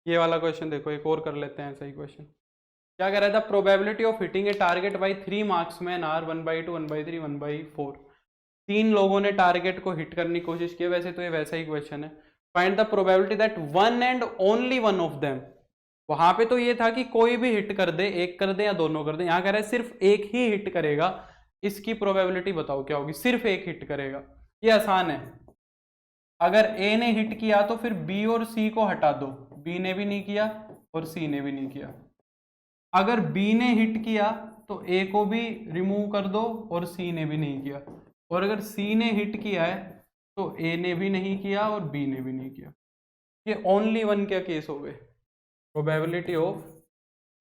[SPEAKER 1] ये वाला क्वेश्चन देखो, एक और कर लेते हैं ऐसा ही क्वेश्चन। क्या कह रहा था, probability of hitting a target by 3 marksman are 1/2 1/3 1/4। 3 लोगों ने टारगेट को हिट करने की कोशिश की, वैसे तो ये वैसा ही क्वेश्चन है। Find the probability that one and only one of them, वहां पे तो ये था कि कोई भी हिट कर दे, एक कर दे या दोनों कर दे, यहाँ कह रहा है सिर्फ एक ही हिट करेगा, इसकी प्रोबेबिलिटी बताओ क्या होगी। सिर्फ एक हिट करेगा, ये आसान है। अगर ए ने हिट किया तो फिर बी और सी को हटा दो, बी ने भी नहीं किया, और सी ने भी नहीं किया। अगर बी ने हिट किया तो ए को भी रिमूव कर दो और सी ने भी नहीं किया, और अगर सी ने हिट किया है तो ए ने भी नहीं किया और बी ने भी नहीं किया। ये ओनली वन क्या केस हो गए, प्रोबेबिलिटी ऑफ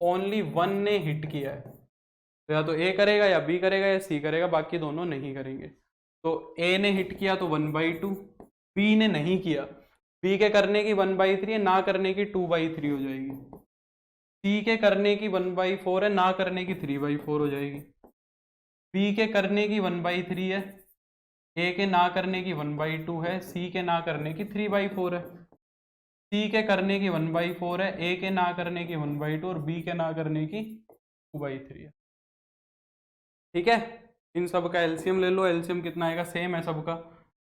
[SPEAKER 1] ओनली वन ने हिट किया है, तो या तो ए करेगा या बी करेगा या सी करेगा, बाकी दोनों नहीं करेंगे। तो ए ने हिट किया तो 1/2, बी ने नहीं किया, बी के करने की 1/3 है, ना करने की 2/3 हो जाएगी, सी के करने की 1/4 है, ना करने की 3/4 हो जाएगी, बी के करने की 1/3 है, ए के ना करने की 1/2 है, सी के ना करने की 3/4 है, सी के करने की 1/4 है, ए के ना करने की 1/2 और बी के ना करने की 2/3 है। ठीक है, इन सब का एलसीएम ले लो, एलसीएम कितना आएगा, सेम है सबका,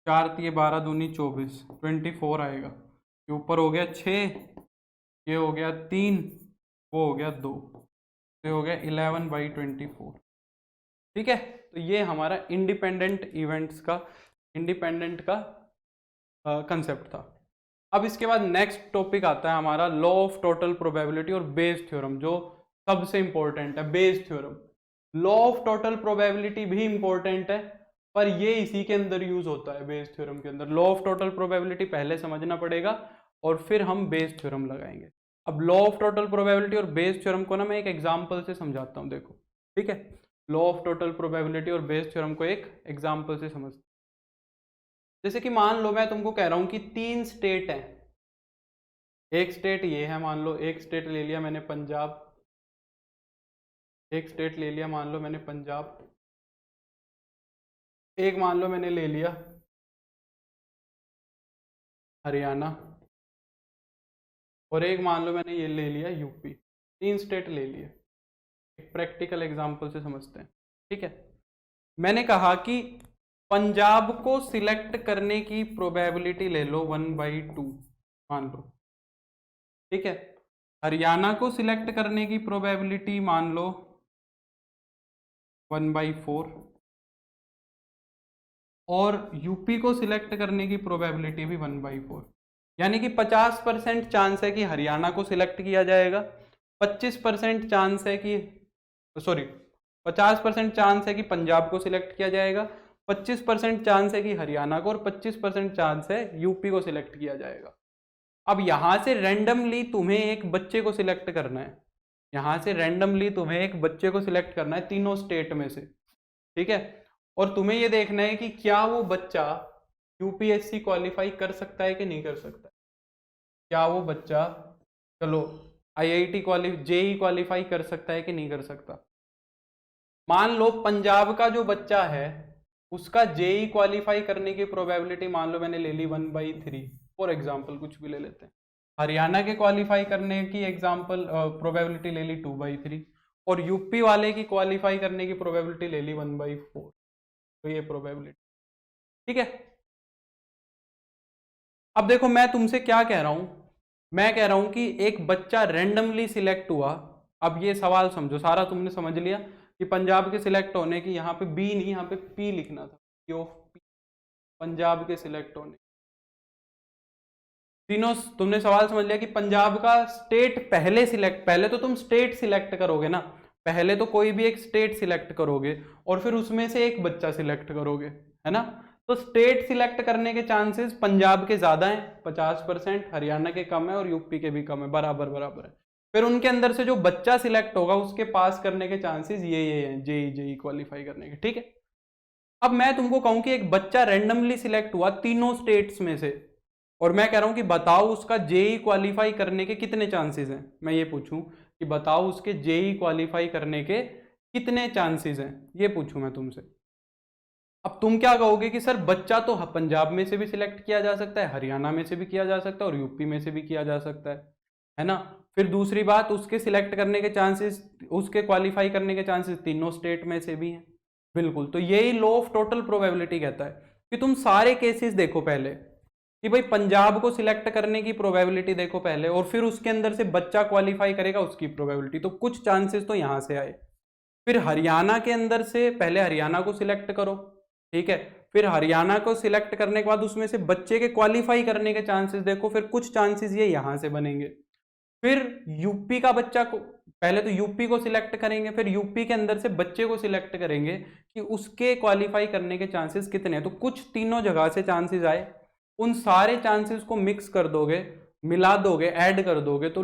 [SPEAKER 1] 4 तिये 12 दूनी 24, 24 आएगा। ये ऊपर हो गया 6, ये हो गया 3, वो हो गया 2, ये हो गया 11/24। ठीक है, तो ये हमारा इंडिपेंडेंट इवेंट्स का, इंडिपेंडेंट का कंसेप्ट था। अब इसके बाद नेक्स्ट टॉपिक आता है हमारा लॉ ऑफ टोटल प्रोबेबिलिटी और बेस थ्योरम, जो सबसे इंपॉर्टेंट है, Bayes theorem. Law of total probability भी इंपॉर्टेंट है, पर ये इसी के अंदर यूज होता है, बेस थ्योरम के अंदर। लॉ ऑफ टोटल प्रोबेबिलिटी पहले समझना पड़ेगा और फिर हम बेस थ्योरम लगाएंगे। अब लॉ ऑफ टोटल प्रोबेबिलिटी और बेस थ्योरम को ना मैं एक एग्जांपल से समझाता हूँ, देखो। ठीक है, लॉ ऑफ टोटल प्रोबेबिलिटी और बेस थ्योरम को एक एग्जांपल से समझते। जैसे कि मान लो मैं तुमको कह रहा हूं कि 3 स्टेट हैं, एक स्टेट ये है, मान लो एक स्टेट ले लिया मैंने पंजाब, एक स्टेट ले लिया मान लो मैंने पंजाब, एक मान लो मैंने ले लिया हरियाणा, और एक मान लो मैंने ये ले लिया यूपी। 3 स्टेट ले लिए, एक प्रैक्टिकल एग्जांपल से समझते हैं। ठीक है, मैंने कहा कि पंजाब को सिलेक्ट करने की प्रोबेबिलिटी ले लो 1/2 मान लो। ठीक है, हरियाणा को सिलेक्ट करने की प्रोबेबिलिटी मान लो 1/4, और यूपी को सिलेक्ट करने की प्रोबेबिलिटी भी 1/4। यानी कि 50% चांस है कि हरियाणा को सिलेक्ट किया जाएगा, 25% चांस है कि 50% चांस है कि पंजाब को सिलेक्ट किया जाएगा, 25% चांस है कि हरियाणा को, और 25% चांस है यूपी को सिलेक्ट किया जाएगा। अब यहां से रैंडमली तुम्हें एक बच्चे को सिलेक्ट करना है, यहां से रैंडमली तुम्हें एक बच्चे को सिलेक्ट करना है तीनों स्टेट में से। ठीक है, और तुम्हें यह देखना है कि क्या वो बच्चा यूपीएससी क्वालिफाई कर सकता है कि नहीं कर सकता, क्या वो बच्चा चलो आईआईटी जेई क्वालिफाई कर सकता है कि नहीं कर सकता। मान लो पंजाब का जो बच्चा है उसका जेई क्वालिफाई करने की प्रोबेबिलिटी मान लो मैंने ले ली 1/3 फॉर एग्जाम्पल, कुछ भी ले लेते हैं। हरियाणा के क्वालिफाई करने की एग्जाम्पल प्रोबेबिलिटी ले ली 2/3, और यूपी वाले की क्वालिफाई करने की प्रोबेबिलिटी ले ली 1/4। तो ये प्रोबेबिलिटी। ठीक है, अब देखो मैं तुमसे क्या कह रहा हूं, मैं कह रहा हूं कि एक बच्चा रैंडमली सिलेक्ट हुआ। अब ये सवाल समझो, सारा तुमने समझ लिया कि पंजाब के सिलेक्ट होने की, यहाँ पे बी नहीं यहाँ पे पी लिखना था, पी ऑफ पी, पंजाब के सिलेक्ट होने। तीनों तुमने सवाल समझ लिया कि पंजाब का स्टेट पहले तो तुम स्टेट सिलेक्ट करोगे ना, पहले तो कोई भी एक स्टेट सिलेक्ट करोगे और फिर उसमें से एक बच्चा सिलेक्ट करोगे, है ना। तो स्टेट सिलेक्ट करने के चांसेस पंजाब के ज्यादा हैं 50%, हरियाणा के कम है और यूपी के भी कम है, बराबर बराबर है। फिर उनके अंदर से जो बच्चा सिलेक्ट होगा उसके पास करने के चांसेस ये हैं, जेई क्वालिफाई करने के। ठीक है, अब मैं तुमको कहूं कि एक बच्चा रैंडमली सिलेक्ट हुआ तीनों स्टेट्स में से, और मैं कह रहा हूं कि बताओ उसका जेई क्वालिफाई करने के कितने चांसेस हैं। मैं ये पूछूं कि बताओ उसके जेई क्वालिफाई करने के कितने चांसेस हैं, ये पूछूं मैं तुमसे। अब तुम क्या कहोगे कि सर बच्चा तो पंजाब में से भी सिलेक्ट किया जा सकता है, हरियाणा में से भी किया जा सकता है और यूपी में से भी किया जा सकता है ना। फिर दूसरी बात, उसके सिलेक्ट करने के चांसेस, उसके क्वालिफाई करने के चांसेस तीनों स्टेट में से भी हैं। बिल्कुल, तो यही लॉ ऑफ टोटल प्रोबेबिलिटी कहता है कि तुम सारे केसेस देखो पहले कि भाई पंजाब को सिलेक्ट करने की प्रोबेबिलिटी देखो पहले, और फिर उसके अंदर से बच्चा क्वालिफाई करेगा उसकी प्रोबेबिलिटी, तो कुछ चांसेस तो यहां से आए। फिर हरियाणा के अंदर से पहले हरियाणा को सिलेक्ट करो, ठीक है, फिर हरियाणा को सिलेक्ट करने के बाद उसमें से बच्चे के क्वालिफाई करने के चांसेस देखो, फिर कुछ चांसेस ये यहां से बनेंगे। फिर यूपी का बच्चा को, पहले तो यूपी को सिलेक्ट करेंगे, फिर यूपी के अंदर से बच्चे को सिलेक्ट करेंगे कि उसके क्वालिफाई करने के चांसेस कितने हैं। तो कुछ तीनों जगह से चांसेस आए, उन सारे चांसेस को मिक्स कर दोगे, मिला दोगे, ऐड कर दोगे, तो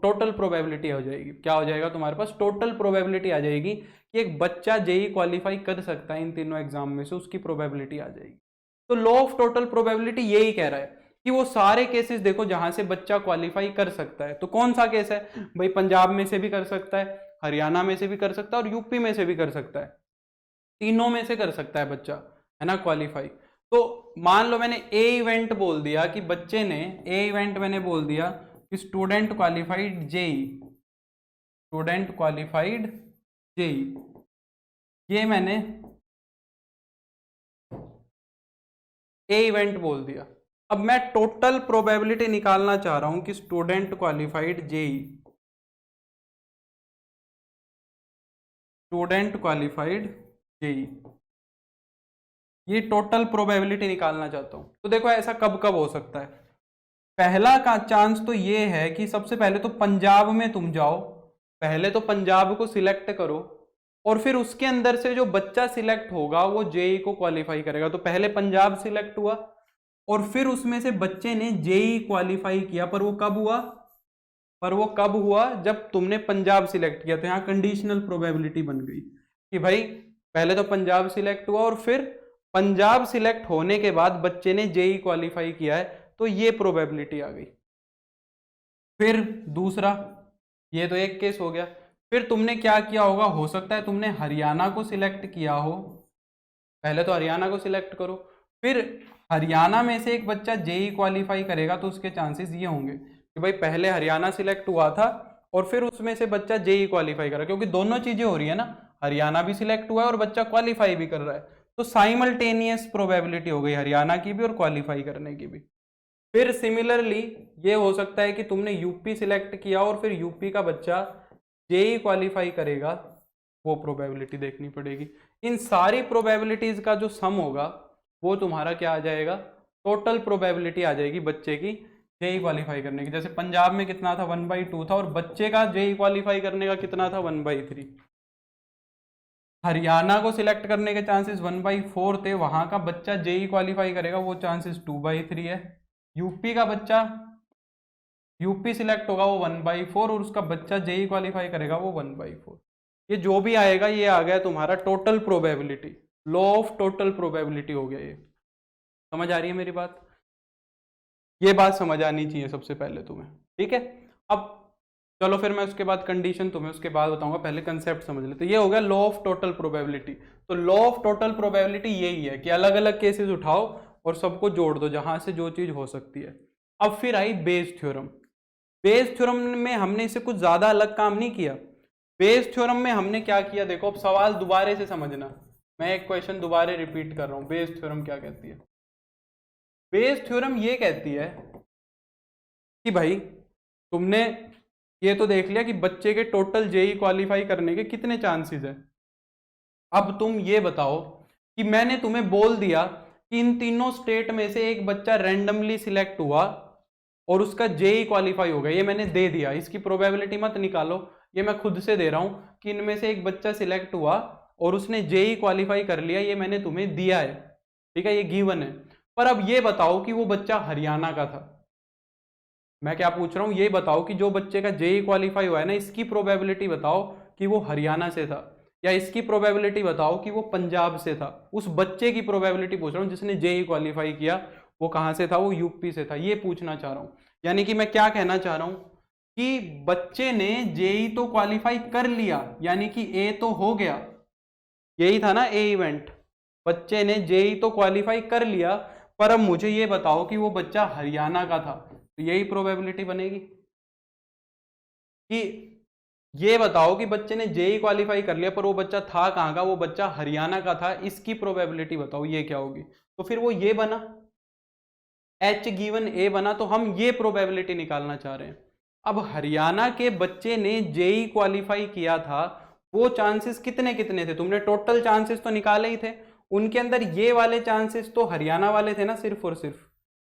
[SPEAKER 1] टोटल प्रोबेबिलिटी हो जाएगी। क्या हो जाएगा तुम्हारे पास? टोटल प्रोबेबिलिटी आ जाएगी कि एक बच्चा जेई क्वालिफाई कर सकता है इन तीनों एग्जाम में से, उसकी प्रोबेबिलिटी आ जाएगी। तो लॉ ऑफ टोटल प्रोबेबिलिटी यही कह रहा है कि वो सारे केसेस देखो जहां से बच्चा क्वालिफाई कर सकता है। तो कौन सा केस है भाई? पंजाब में से भी कर सकता है, हरियाणा में से भी कर सकता है, और यूपी में से भी कर सकता है। तीनों में से कर सकता है बच्चा, है ना, क्वालिफाई। तो मान लो मैंने ए इवेंट बोल दिया कि बच्चे ने, ए इवेंट मैंने बोल दिया कि student qualified JEE, student qualified JEE, ये मैंने ए इवेंट बोल दिया। अब मैं टोटल प्रोबेबिलिटी निकालना चाह रहा हूं कि student qualified JEE, student qualified JEE, ये टोटल प्रोबेबिलिटी निकालना चाहता हूं। तो देखो ऐसा कब कब हो सकता है। पहला का चांस तो ये है कि सबसे पहले तो पंजाब में तुम जाओ, पहले तो पंजाब को सिलेक्ट करो, और फिर उसके अंदर से जो बच्चा सिलेक्ट होगा वो जेई को क्वालिफाई करेगा। तो पहले पंजाब सिलेक्ट हुआ, और फिर उसमें से बच्चे ने जेई क्वालिफाई किया। पर वो कब हुआ? जब तुमने पंजाब सिलेक्ट किया। तो यहाँ कंडीशनल प्रोबेबिलिटी बन गई कि भाई पहले तो पंजाब सिलेक्ट हुआ, और फिर पंजाब सिलेक्ट होने के बाद बच्चे ने जेई क्वालिफाई किया है, तो ये प्रोबेबिलिटी आ गई। फिर दूसरा, ये तो एक केस हो गया। फिर तुमने क्या किया होगा? हो सकता है तुमने हरियाणा को सिलेक्ट किया हो, पहले तो हरियाणा को सिलेक्ट करो, फिर हरियाणा में से एक बच्चा जेई क्वालिफाई करेगा, तो उसके चांसेस ये होंगे कि भाई पहले हरियाणा सिलेक्ट हुआ था और फिर उसमें से बच्चा जेई क्वालिफाई करा, क्योंकि दोनों चीजें हो रही है ना, हरियाणा भी सिलेक्ट हुआ है और बच्चा क्वालिफाई भी कर रहा है। तो साइमल्टेनियस प्रोबेबिलिटी हो गई हरियाणा की भी और क्वालिफाई करने की भी। फिर सिमिलरली ये हो सकता है कि तुमने यूपी सिलेक्ट किया और फिर यूपी का बच्चा जेई क्वालिफाई करेगा, वो प्रोबेबिलिटी देखनी पड़ेगी। इन सारी प्रोबेबिलिटीज का जो सम होगा वो तुम्हारा क्या आ जाएगा? टोटल प्रोबेबिलिटी आ जाएगी बच्चे की जेई क्वालिफाई करने की। जैसे पंजाब में कितना था? 1/2 था, और बच्चे का जेई क्वालिफाई करने का कितना था? 1/3। हरियाणा को सिलेक्ट करने के चांसेस 1/4 थे, वहां का बच्चा जेई क्वालिफाई करेगा, वो चांसेस 2/3 है। यूपी का बच्चा, यूपी सिलेक्ट होगा वो 1/4, और उसका बच्चा जेई क्वालिफाई करेगा वो 1/4। ये जो भी आएगा ये आ गया तुम्हारा total probability, law of total probability हो गया ये। समझ आ रही है मेरी बात? ये बात समझ आनी चाहिए सबसे पहले तुम्हें, ठीक है। अब चलो फिर मैं उसके बाद कंडीशन तुम्हें उसके बाद बताऊंगा, पहले कंसेप्ट समझ ले। तो ये हो गया लॉ ऑफ टोटल प्रोबेबिलिटी। तो लॉ ऑफ टोटल प्रोबेबिलिटी यही है कि अलग अलग केसेस उठाओ और सबको जोड़ दो जहां से जो चीज हो सकती है। अब फिर आई बेस थ्योरम। बेस थ्योरम में हमने इसे कुछ ज्यादा अलग काम नहीं किया। बेस थ्योरम में हमने क्या किया, देखो अब सवाल दोबारे से समझना, मैं एक क्वेश्चन दोबारा रिपीट कर रहा हूं। बेस थ्योरम क्या कहती है? बेस थ्योरम ये कहती है कि भाई तुमने ये तो देख लिया कि बच्चे के टोटल जेई क्वालिफाई करने के कितने चांसेस है। अब तुम ये बताओ कि मैंने तुम्हें बोल दिया कि इन तीनों स्टेट में से एक बच्चा रैंडमली सिलेक्ट हुआ और उसका जेई क्वालिफाई हो गया, ये मैंने दे दिया। इसकी प्रोबेबिलिटी मत निकालो, ये मैं खुद से दे रहा हूं कि इनमें से एक बच्चा सिलेक्ट हुआ और उसने जेई क्वालिफाई कर लिया, ये मैंने तुम्हें दिया है, ठीक है, ये गिवन है। पर अब ये बताओ कि वो बच्चा हरियाणा का था। मैं क्या पूछ रहा हूं, ये बताओ कि जो बच्चे का जेई क्वालिफाई हुआ है ना, इसकी प्रोबेबिलिटी बताओ कि वो हरियाणा से था, या इसकी प्रोबेबिलिटी बताओ कि वो पंजाब से था। उस बच्चे की प्रोबेबिलिटी पूछ रहा हूं जिसने जेई क्वालिफाई किया, वो कहां से था? वो यूपी से था, ये पूछना चाह रहा हूं। यानी कि मैं क्या कहना चाह रहा हूं कि बच्चे ने जेई तो क्वालिफाई कर लिया, यानी कि ए तो हो गया, यही था ना ए इवेंट। बच्चे ने जेई तो क्वालिफाई कर लिया, पर अब मुझे ये बताओ कि वो बच्चा हरियाणा का था, तो यही प्रोबेबिलिटी बनेगी कि ये बताओ कि बच्चे ने जेई क्वालिफाई कर लिया पर वो बच्चा था कहां का? वो बच्चा हरियाणा का था, इसकी प्रोबेबिलिटी बताओ ये क्या होगी? तो फिर वो ये बना, एच गिवन ए बना। तो हम ये प्रोबेबिलिटी निकालना चाह रहे हैं। अब हरियाणा के बच्चे ने जेई क्वालिफाई किया था, वो चांसेस कितने कितने थे? तुमने टोटल चांसेस तो निकाले ही थे, उनके अंदर ये वाले चांसेस तो हरियाणा वाले थे ना, सिर्फ और सिर्फ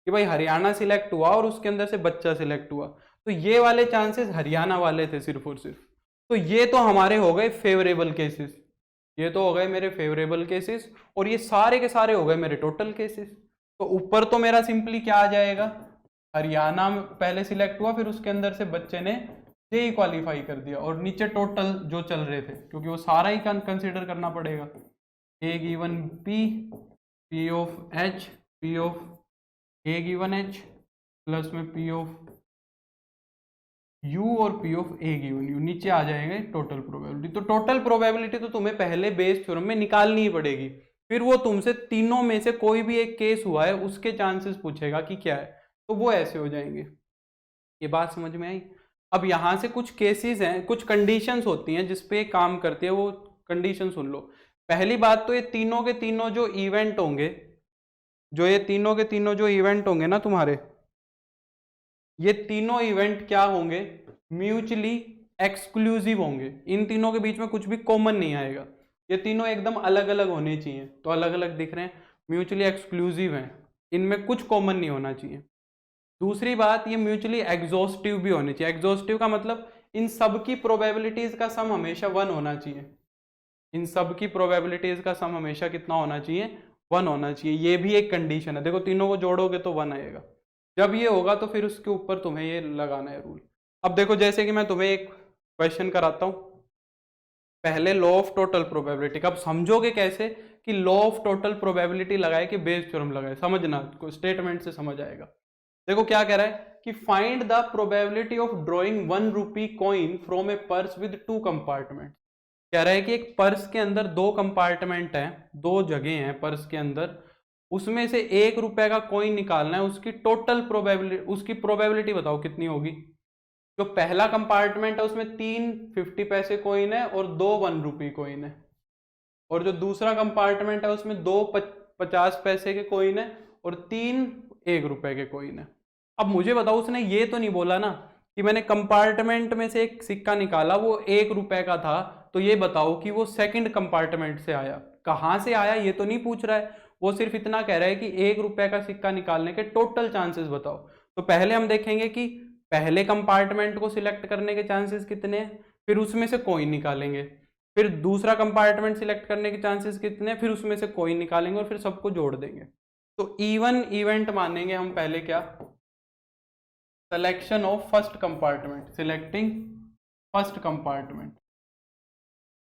[SPEAKER 1] कि भाई हरियाणा सिलेक्ट हुआ और उसके अंदर से बच्चा सिलेक्ट हुआ। तो ये वाले चांसेस हरियाणा वाले थे सिर्फ और सिर्फ। तो ये तो हमारे हो गए फेवरेबल केसेस, ये तो हो गए मेरे फेवरेबल केसेस, और ये सारे के सारे हो गए मेरे टोटल केसेस। तो ऊपर तो मेरा सिंपली क्या आ जाएगा, हरियाणा में पहले सिलेक्ट हुआ, फिर उसके अंदर से बच्चे ने जेई क्वालिफाई कर दिया, और नीचे टोटल जो चल रहे थे, क्योंकि वो सारा ही कंसिडर करना पड़ेगा। A given P of H, P of A given H plus में पी ऑफ यू और P of A given U, नीचे आ जाएंगे टोटल प्रोबेबिलिटी। तो टोटल प्रोबेबिलिटी तो तुम्हें पहले बेस थ्योरम में निकालनी ही पड़ेगी, फिर वो तुमसे तीनों में से कोई भी एक केस हुआ है उसके चांसेस पूछेगा कि क्या है, तो वो ऐसे हो जाएंगे। ये बात समझ में आई। अब यहां से कुछ केसेस हैं, कुछ कंडीशंस होती हैं जिसपे काम करती है, वो कंडीशन सुन लो। पहली बात तो ये तीनों के तीनों जो इवेंट होंगे, जो ये तीनों के तीनों जो इवेंट होंगे ना तुम्हारे, ये तीनों इवेंट क्या होंगे, म्यूचुअली एक्सक्लूसिव होंगे। इन तीनों के बीच में कुछ भी कॉमन नहीं आएगा, ये तीनों एकदम अलग अलग होने चाहिए। तो अलग अलग दिख रहे हैं, म्यूचुअली एक्सक्लूसिव हैं, इनमें कुछ कॉमन नहीं होना चाहिए। दूसरी बात, ये म्यूचुअली एग्जॉस्टिव भी होनी चाहिए। एग्जॉस्टिव का मतलब इन सब की प्रोबेबिलिटीज का सम हमेशा 1 होना चाहिए। इन सब की प्रोबेबिलिटीज का सम हमेशा कितना होना चाहिए, 1 होना चाहिए। ये भी एक कंडीशन है। देखो तीनों को जोड़ोगे तो 1 आएगा। जब ये होगा तो फिर उसके ऊपर तुम्हें ये लगाना है रूल। अब देखो जैसे कि मैं तुम्हें एक क्वेश्चन कराता हूं, पहले लॉ ऑफ टोटल प्रोबेबिलिटी का। अब समझोगे कैसे कि लॉ ऑफ टोटल प्रोबेबिलिटी लगाए कि बेस थ्योरम लगाए, समझना, स्टेटमेंट से समझ आएगा। देखो क्या कह रहा है कि find the probability of drawing 1 rupee coin from A purse with 2 compartment. कह रहा है कि एक पर्स के अंदर 2 कंपार्टमेंट हैं, 2 जगह हैं पर्स के अंदर, उसमें से 1 रुपए का कॉइन निकालना है, उसकी टोटल प्रोबेबिलिटी, उसकी प्रोबेबिलिटी बताओ कितनी होगी। जो पहला कंपार्टमेंट है उसमें 3 50 पैसे कॉइन है और 2 1 रुपी कॉइन है, और जो दूसरा कंपार्टमेंट है उसमें 2 50 पैसे के कॉइन है और 3 1 रुपए के कॉइन है। अब मुझे बताओ, उसने ये तो नहीं बोला ना कि मैंने कंपार्टमेंट में से एक सिक्का निकाला वो 1 रुपए का था, तो ये बताओ कि वो सेकंड कंपार्टमेंट से आया, कहां से आया ये तो नहीं पूछ रहा है। वो सिर्फ इतना कह रहा है कि 1 रुपए का सिक्का निकालने के टोटल चांसेस बताओ। तो पहले हम देखेंगे कि पहले कंपार्टमेंट को सिलेक्ट करने के चांसेस कितने हैं, फिर उसमें से कॉइन निकालेंगे, फिर दूसरा कंपार्टमेंट सिलेक्ट करने के चांसेस कितने हैं, फिर उसमें से कॉइन निकालेंगे और फिर सबको जोड़ देंगे। तो इवन इवेंट मानेंगे हम पहले क्या, selection of first compartment, selecting first compartment.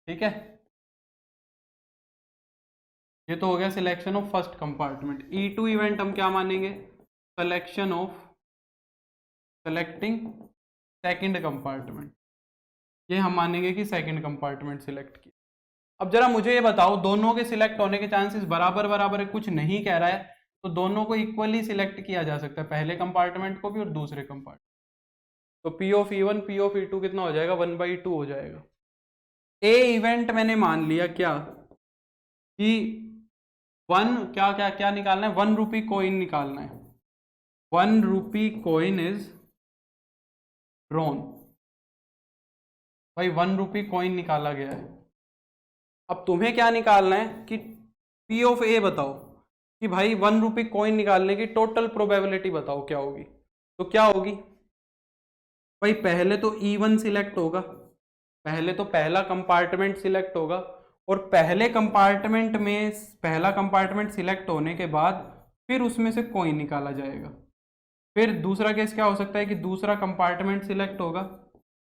[SPEAKER 1] ठीक है, ये तो हो गया selection of first compartment. E2 event हम क्या मानेंगे, selection of selecting second compartment. ये हम मानेंगे कि सेकंड कंपार्टमेंट सिलेक्ट किया। अब जरा मुझे ये बताओ, दोनों के सिलेक्ट होने के चांसेस बराबर बराबर है, कुछ नहीं कह रहा है, तो दोनों को इक्वली सिलेक्ट किया जा सकता है, पहले कंपार्टमेंट को भी और दूसरे कंपार्टमेंट। तो P of E1 P of E2 कितना हो जाएगा, 1/2 हो जाएगा। ए इवेंट मैंने मान लिया क्या कि 1 क्या क्या क्या निकालना है, 1 रुपी कॉइन निकालना है। 1 रुपी कॉइन इज ड्रॉन, भाई 1 रुपी कॉइन निकाला गया है। अब तुम्हें क्या निकालना है कि P ऑफ ए बताओ कि भाई 1 रुपी कॉइन निकालने की टोटल प्रोबेबिलिटी बताओ क्या होगी। तो क्या होगी भाई, पहले तो E1 सिलेक्ट होगा, पहले तो पहला कंपार्टमेंट सिलेक्ट होगा, और पहले कंपार्टमेंट में पहला कंपार्टमेंट सिलेक्ट होने के बाद फिर उसमें से कॉइन निकाला जाएगा। फिर दूसरा केस क्या हो सकता है कि दूसरा कंपार्टमेंट सिलेक्ट होगा,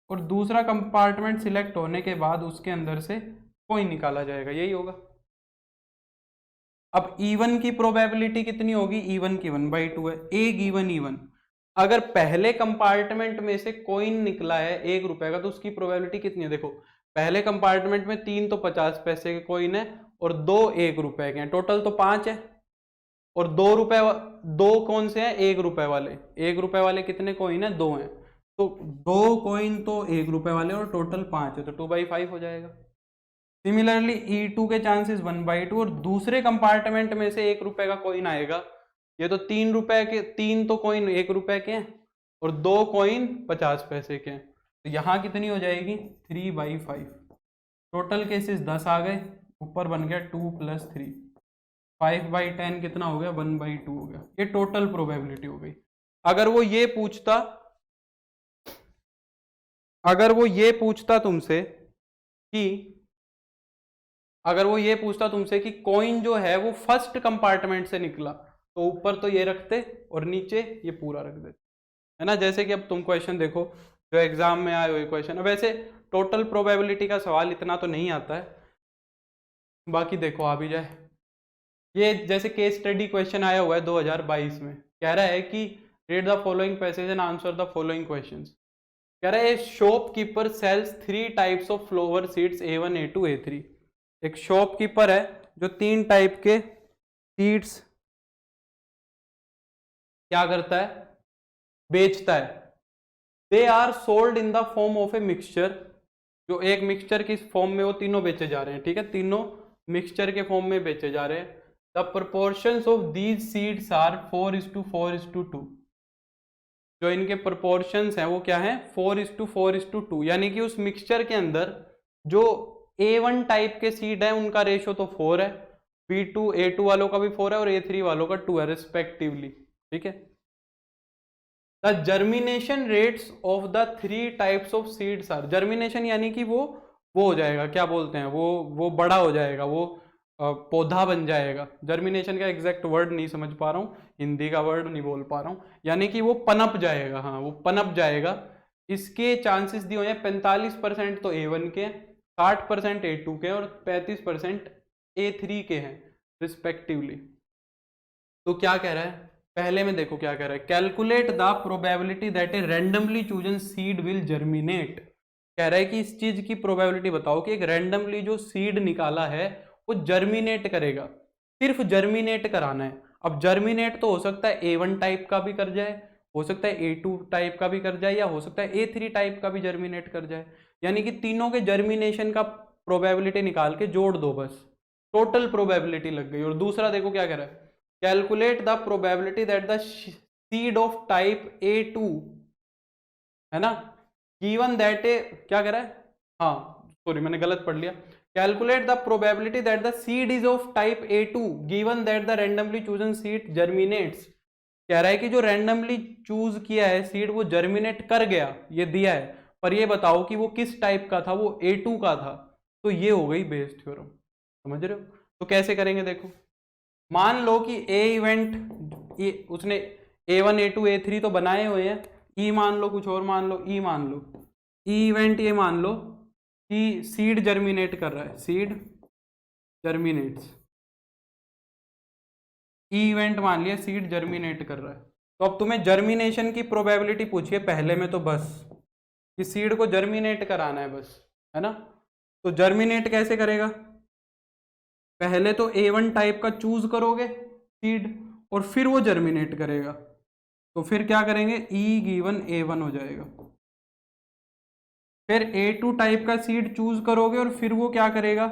[SPEAKER 1] और दूसरा कंपार्टमेंट सिलेक्ट होने के बाद उसके अंदर से कॉइन निकाला जाएगा, यही होगा। अब E1 की प्रोबेबिलिटी कितनी होगी, E1 की 1/2 है। ए गिवन E1, अगर पहले कंपार्टमेंट में से कॉइन निकला है 1 रुपए का, तो उसकी प्रोबेबिलिटी कितनी है। देखो पहले कंपार्टमेंट में 3 तो 50 पैसे के कॉइन है और 2 1 रुपए के हैं, टोटल तो 5 है, और 2 रुपए, 2 कौन से हैं, 1 रुपए वाले। 1 रुपए वाले कितने कॉइन है, 2 हैं, तो 2 कॉइन तो 1 रुपए वाले और टोटल 5 है, तो 2/5 हो जाएगा। सिमिलरली E2 के चांसेस 1/2, और दूसरे कंपार्टमेंट में से 1 रुपए का कॉइन आएगा। ये तो 3 रुपए के, 3 तो कॉइन 1 रुपए के हैं और 2 कॉइन 50 पैसे के हैं, तो यहाँ कितनी हो जाएगी, 3/5। टोटल केसेस 10 आ गए, ऊपर बन गया 2 + 3, 5/10 कितना हो गया, 1/2 हो गया। ये टोटल प्रोबेबिलिटी हो गई। अगर वो ये पूछता अगर वो ये पूछता तुमसे कि कॉइन जो है वो फर्स्ट कंपार्टमेंट से निकला, तो ऊपर तो ये रखते और नीचे ये पूरा रख देते, है ना। जैसे कि अब तुम क्वेश्चन देखो जो एग्जाम में आए हुए क्वेश्चन, वैसे टोटल प्रोबेबिलिटी का सवाल इतना तो नहीं आता है, बाकी देखो आ भी जाए। ये जैसे केस स्टडी क्वेश्चन आया हुआ है 2022 में, कह रहा है कि read the following passage and answer the following questions. कह रहा है shopkeeper sells 3 types of flower seeds A1 A2 A3। एक शॉपकीपर है जो 3 टाइप के सीड्स क्या करता है, बेचता है। They are sold in the form of a mixture, जो एक मिक्सचर की फॉर्म में वो तीनों बेचे जा रहे हैं, ठीक है, तीनों मिक्सचर के फॉर्म में बेचे जा रहे हैं। The proportions of these seeds are 4:4:2। जो इनके प्रोपोर्शंस हैं वो क्या है, 4:4:2, यानी कि उस मिक्सचर के अंदर जो A1 टाइप के सीड है उनका रेशो तो 4 है, B2 A2 वालों का भी 4 है और A3 वालों का 2 है रिस्पेक्टिवली, ठीक है। The germination rates of the 3 types of seeds are, germination यानी कि वो हो जाएगा, क्या बोलते हैं, वो बड़ा हो जाएगा, वो पौधा बन जाएगा। जर्मिनेशन का एग्जैक्ट वर्ड नहीं समझ पा रहा हूँ, हिंदी का वर्ड नहीं बोल पा रहा हूँ, यानी कि वो पनप जाएगा, हाँ वो पनप जाएगा। इसके चांसेस दिए हुए हैं 45% तो A1 के, 60% A2 के और 35% A3 के हैं रिस्पेक्टिवली। तो क्या कह रहा है, पहले में देखो क्या कह रहा है, calculate the probability that A randomly chosen seed will germinate. कह रहा है कि इस चीज की प्रोबेबिलिटी बताओ कि एक रैंडमली जो सीड निकाला है वो जर्मिनेट करेगा, सिर्फ जर्मिनेट कराना है। अब जर्मिनेट तो हो सकता है A1 टाइप का भी कर जाए, हो सकता है A2 टाइप का भी कर जाए, या हो सकता है A3 टाइप का भी जर्मिनेट कर जाए, यानी कि तीनों के जर्मिनेशन का प्रोबेबिलिटी निकाल के जोड़ दो बस, टोटल प्रोबेबिलिटी लग गई। और दूसरा देखो क्या कह रहा है, calculate the probability that the seed of type A2, है ना, गिवन दैट ए, क्या कह रहा है, हाँ सॉरी मैंने गलत पढ़ लिया, calculate the probability that the seed is of type A2 given that the randomly chosen seed germinates. कह रहा है कि जो रैंडमली चूज किया है सीड वो जर्मिनेट कर गया, ये दिया है, पर ये बताओ कि वो किस टाइप का था, वो A2 का था। तो ये हो गई बेस थ्योरम, समझ रहे हो। तो कैसे करेंगे देखो, मान लो कि ए इवेंट उसने A1 A2 A3 तो बनाए हुए हैं, ई मान लो, कुछ और मान लो, ई मान लो, ई इवेंट ये मान लो कि सीड जर्मिनेट कर रहा है, सीड जर्मिनेट्स, ई इवेंट मान लिया सीड जर्मिनेट कर रहा है। तो अब तुम्हें जर्मिनेशन की प्रोबेबिलिटी पूछिए पहले में, तो बस कि सीड को जर्मिनेट कराना है बस, है ना। तो जर्मिनेट कैसे करेगा, पहले तो A1 टाइप का चूज करोगे सीड और फिर वो जर्मिनेट करेगा, तो फिर क्या करेंगे, E गिवन A1 हो जाएगा। फिर A2 टाइप का सीड चूज करोगे और फिर वो क्या करेगा,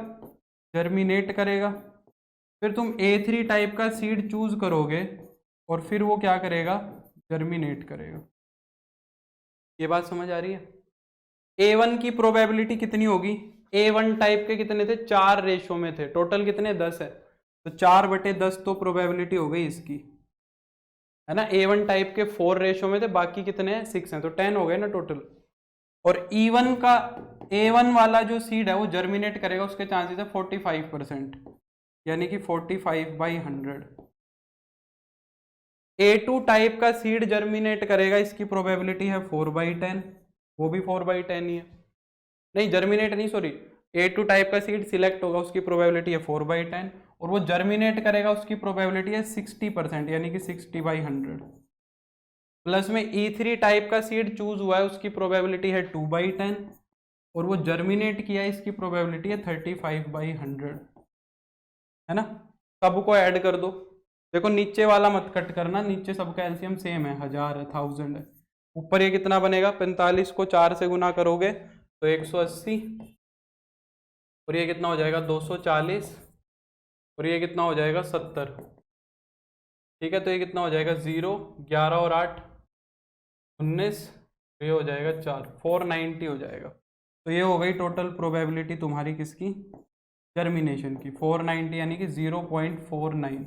[SPEAKER 1] जर्मिनेट करेगा। फिर तुम A3 टाइप का सीड चूज करोगे और फिर वो क्या करेगा, जर्मिनेट करेगा। ये बात समझ आ रही है। A1 की प्रोबेबिलिटी कितनी होगी, A1 टाइप के कितने थे, 4 रेशो में थे, टोटल कितने 10 है, तो 4/10 तो प्रोबेबिलिटी हो गई इसकी, है ना। A1 टाइप के 4 रेशो में थे, बाकी कितने हैं 6 हैं, तो 10 हो गए ना टोटल। और E1 का A1 वाला जो सीड है वो जर्मिनेट करेगा, उसके चांसेस है 45%, यानी कि 45/100। A2 टाइप का सीड जर्मिनेट करेगा, इसकी प्रोबेबिलिटी है 4/10, वो भी 4/10 ही है, नहीं जर्मिनेट नहीं सॉरी, A2 टाइप का सीड सिलेक्ट होगा, उसकी प्रोबेबिलिटी है 4/10, और वो जर्मिनेट करेगा, उसकी प्रोबेबिलिटी है 60%, यानी कि 60/100। प्लस में E3 टाइप का सीड चूज हुआ है, उसकी प्रोबेबिलिटी है 2/10, और वो जर्मिनेट किया है, इसकी प्रोबेबिलिटी है 35/100, है ना। सबको ऐड कर दो, देखो नीचे वाला मत कट करना, नीचे सबका एलसीएम सेम है, 1000 है, 1000 है। ऊपर ये कितना बनेगा, 45 को 4 से गुना करोगे तो 180, और ये कितना हो जाएगा 240, और ये कितना हो जाएगा 70, ठीक है। तो ये कितना हो जाएगा 0, 11 और 8 19, तो ये हो जाएगा 4, 490 हो जाएगा। तो ये हो गई टोटल प्रोबेबिलिटी तुम्हारी किसकी, जर्मिनेशन की, 490 यानी कि 0.49,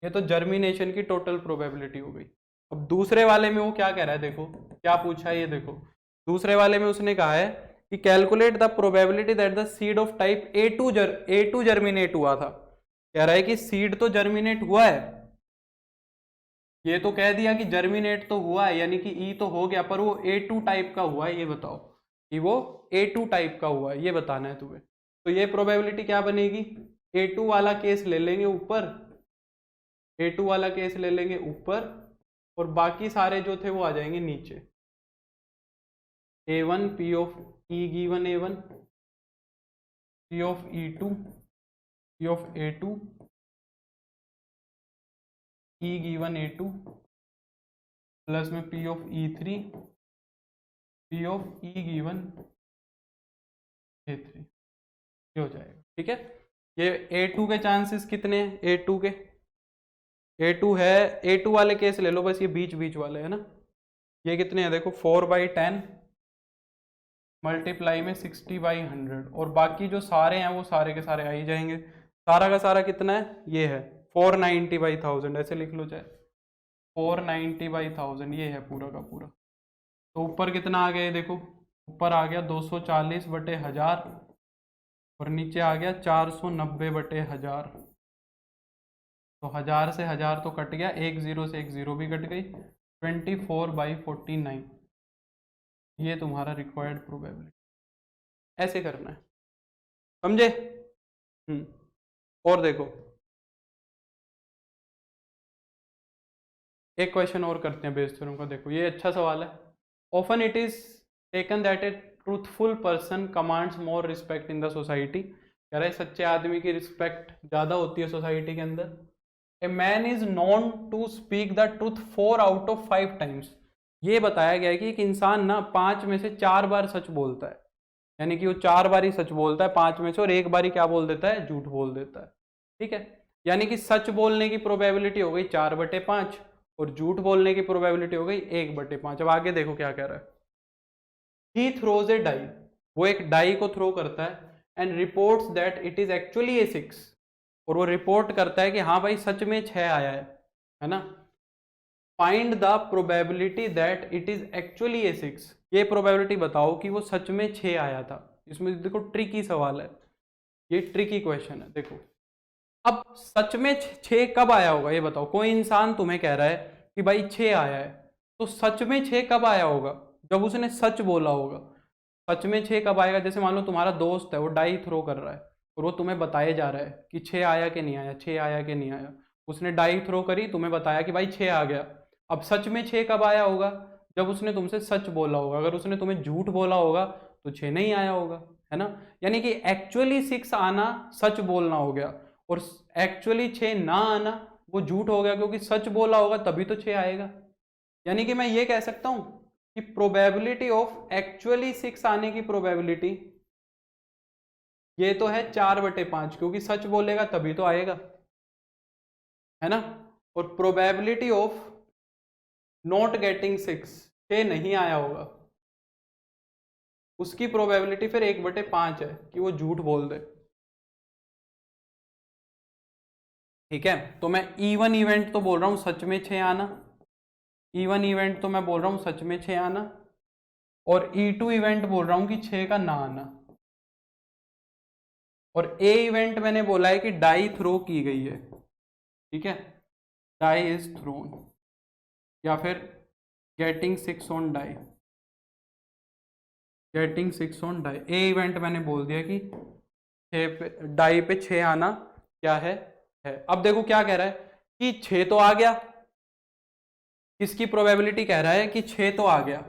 [SPEAKER 1] ये तो जर्मिनेशन की टोटल प्रोबेबिलिटी हो गई। अब दूसरे वाले में वो क्या कह रहा है, देखो क्या पूछा है ये देखो, दूसरे वाले में उसने कहा है कि calculate the probability that the seed of type A two germinate हुआ था। कह रहा है कि सीड तो जर्मिनेट हुआ है, ये तो कह दिया कि जर्मिनेट तो हुआ है यानी कि ई तो हो गया, पर वो A2 टाइप का हुआ है, ये बताओ कि वो A2 टाइप का हुआ है, ये बताना है तुम्हें। तो ये प्रोबेबिलिटी क्या बनेगी, A2 वाला केस ले लेंगे ऊपर, A2 वाला केस ले लेंगे ऊपर, और बाकी सारे जो थे वो आ जाएंगे नीचे। A1 P of E given A1, P of E2, P of A2, E given A2 plus में P of E3, P of E given A3, ये हो जाएगा। ठीक है, ये A2 के चांसेस कितने हैं, A2 के, A2 है, A2 वाले केस ले लो बस, ये बीच बीच वाले है ना, ये कितने हैं देखो 4/10 मल्टीप्लाई में 60/100, और बाकी जो सारे हैं वो सारे के सारे आ ही जाएंगे। सारा का सारा कितना है, ये है 490/1000, ऐसे लिख लो चाहे 490/1000, ये है पूरा का पूरा। तो ऊपर कितना आ गया देखो, ऊपर आ गया 240/1000 और नीचे आ गया 490/1000। तो 1000 से 1000 तो कट गया, एक जीरो से एक जीरो भी कट गई, 24/49, ये तुम्हारा रिक्वायर्ड प्रोबेबिलिटी। ऐसे करना है, समझे। और देखो एक क्वेश्चन और करते हैं बेस थ्योरम का, देखो ये अच्छा सवाल है। Often it is taken that A truthful person commands more respect in the society, कह रहा है सच्चे आदमी की रिस्पेक्ट ज्यादा होती है सोसाइटी के अंदर। A man is known to speak the truth 4 out of 5 times, ये बताया गया है कि एक इंसान ना 5 में से 4 बार सच बोलता है, यानी कि वो 4 बार ही सच बोलता है 5 में से, और एक बार ही क्या बोल देता है, झूठ बोल देता है। ठीक है, यानी कि सच बोलने की प्रोबेबिलिटी हो गई 4/5 और झूठ बोलने की प्रोबेबिलिटी हो गई 1/5। अब आगे देखो क्या कह रहा है, ही थ्रोज ए डाई, वो एक डाई को थ्रो करता है, and reports that it is actually a 6, और वो रिपोर्ट करता है कि हाँ भाई सच में 6 आया है ना। Find the probability that it is actually a 6, ये प्रोबेबिलिटी बताओ कि वो सच में 6 आया था। इसमें देखो ट्रिकी सवाल है, ये ट्रिकी क्वेश्चन है। देखो अब सच में 6 कब आया होगा ये बताओ, कोई इंसान तुम्हें कह रहा है कि भाई 6 आया है, तो सच में 6 कब आया होगा, जब उसने सच बोला होगा। सच में 6 कब आएगा, जैसे मान लो तुम्हारा दोस्त है वो डाई थ्रो कर रहा है और वो तुम्हें बताए जा रहा है कि 6 आया कि नहीं आया, 6 आया कि नहीं आया, उसने डाई थ्रो करी, तुम्हें बताया कि भाई 6 आ गया। अब सच में 6 कब आया होगा, जब उसने तुमसे सच बोला होगा। अगर उसने तुम्हें झूठ बोला होगा तो 6 नहीं आया होगा, है ना। यानी कि एक्चुअली 6 आना सच बोलना हो गया, और एक्चुअली 6 ना आना वो झूठ हो गया, क्योंकि सच बोला होगा तभी तो 6 आएगा। यानी कि मैं ये कह सकता हूं कि प्रोबेबिलिटी ऑफ एक्चुअली 6 आने की प्रोबेबिलिटी ये तो है 4/5, क्योंकि सच बोलेगा तभी तो आएगा, है ना। और प्रोबेबिलिटी ऑफ नॉट गेटिंग 6 नहीं आया होगा, उसकी प्रोबेबिलिटी फिर 1/5 है कि वो झूठ बोल दे। ठीक है, तो मैं E1 इवेंट तो बोल रहा हूं सच में 6 आना, E1 इवेंट तो मैं बोल रहा हूं सच में 6 आना, और E2 इवेंट बोल रहा हूं कि 6 का ना आना। और ए इवेंट मैंने बोला है कि डाई थ्रो की गई है। ठीक है, डाई इज थ्रोन, या फिर getting 6 on die, getting 6 on die. A event मैंने बोल दिया कि 6 पे डाई पे 6 आना क्या है। अब देखो क्या कह रहा है कि 6 तो आ गया, किसकी प्रोबेबिलिटी कह रहा है कि 6 तो आ गया,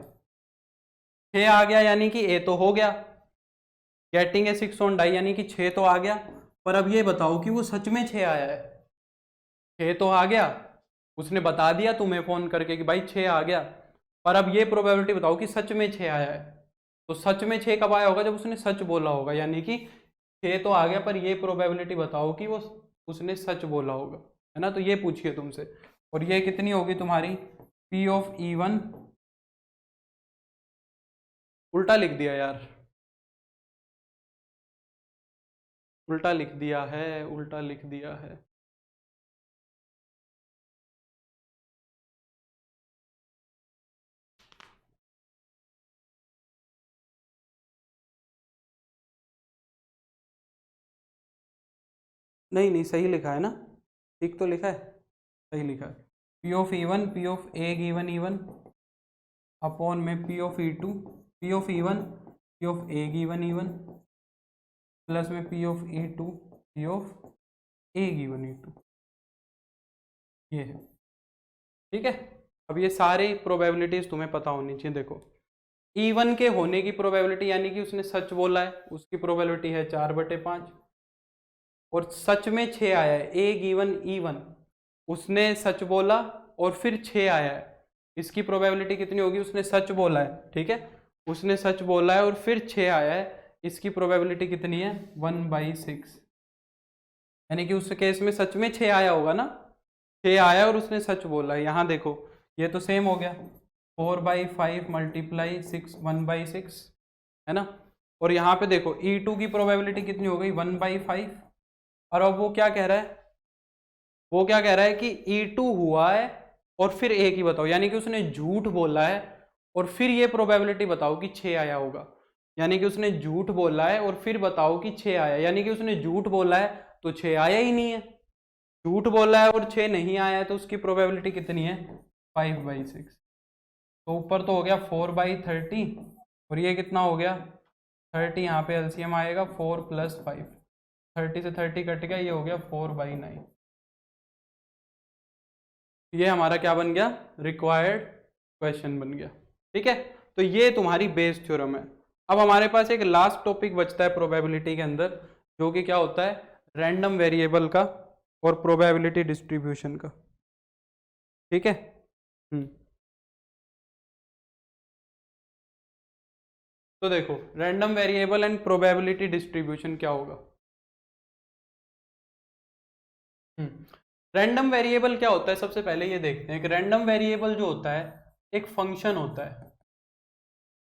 [SPEAKER 1] 6 आ गया यानी कि ए तो हो गया, गेटिंग ए 6 ऑन डाई यानी कि 6 तो आ गया। पर अब ये बताओ कि वो सच में 6 आया है, 6 तो आ गया, उसने बता दिया तुम्हें फोन करके कि भाई 6 आ गया, पर अब ये प्रोबेबिलिटी बताओ कि सच में 6 आया है। तो सच में 6 कब आया होगा, जब उसने सच बोला होगा, यानी कि 6 तो आ गया, पर ये प्रोबेबिलिटी बताओ कि वो उसने सच बोला होगा, है ना। तो ये पूछिए तुमसे, और ये कितनी होगी तुम्हारी P ऑफ E1, उल्टा लिख दिया यार, उल्टा लिख दिया है, उल्टा लिख दिया है। नहीं नहीं, सही लिखा है ना, ठीक तो लिखा है, सही लिखा है। P of E1 P of A given E1 upon में P of E2 P of E1 P of A given E1 plus में P of E2 P of A given E2, ये है, ठीक है। अब ये सारी प्रोबेबिलिटीज तुम्हें पता होनी चाहिए। देखो E1 के होने की प्रोबेबिलिटी, यानी कि उसने सच बोला है, उसकी प्रोबेबिलिटी है 4/5, और सच में 6 आया है। ए गिवन E1 उसने सच बोला और फिर 6 आया है, इसकी प्रोबेबिलिटी कितनी होगी? उसने सच बोला है, ठीक है, उसने सच बोला है और फिर 6 आया है, इसकी प्रोबेबिलिटी कितनी है? 1/6। यानी कि उस केस में सच में 6 आया होगा ना, 6 आया और उसने सच बोला है। यहाँ देखो ये तो सेम हो गया, 4/5 मल्टीप्लाई 6 1/6 है ना। और यहाँ पे देखो E2 की प्रोबेबिलिटी कितनी हो गई? 1/5। और अब वो क्या कह रहा है? वो क्या कह रहा है कि E2 हुआ है और फिर ए की बताओ, यानी कि उसने झूठ बोला है और फिर ये प्रोबेबिलिटी बताओ कि 6 आया होगा। यानी कि उसने झूठ बोला है और फिर बताओ कि 6 आया, यानी कि उसने झूठ बोला है तो 6 आया ही नहीं है, झूठ बोला है और 6 नहीं आया है, तो उसकी प्रोबेबिलिटी कितनी है? 5/6। तो ऊपर तो हो गया 4/30 और ये कितना हो गया? 30, यहाँ पे एलसीएम आएगा 4 + 5, 30 से 30 कट गया, ये हो गया 4/9। ये हमारा क्या बन गया? रिक्वायर्ड क्वेश्चन बन गया, ठीक है। तो ये तुम्हारी बेस थ्योरम है। अब हमारे पास एक लास्ट टॉपिक बचता है प्रोबेबिलिटी के अंदर, जो कि क्या होता है? रैंडम वेरिएबल का और प्रोबेबिलिटी डिस्ट्रीब्यूशन का, ठीक है। तो देखो random variable and probability distribution क्या होगा? रैंडम वेरिएबल क्या होता है? सबसे पहले ये देखते हैं कि रैंडम वेरिएबल जो होता है एक फंक्शन होता है।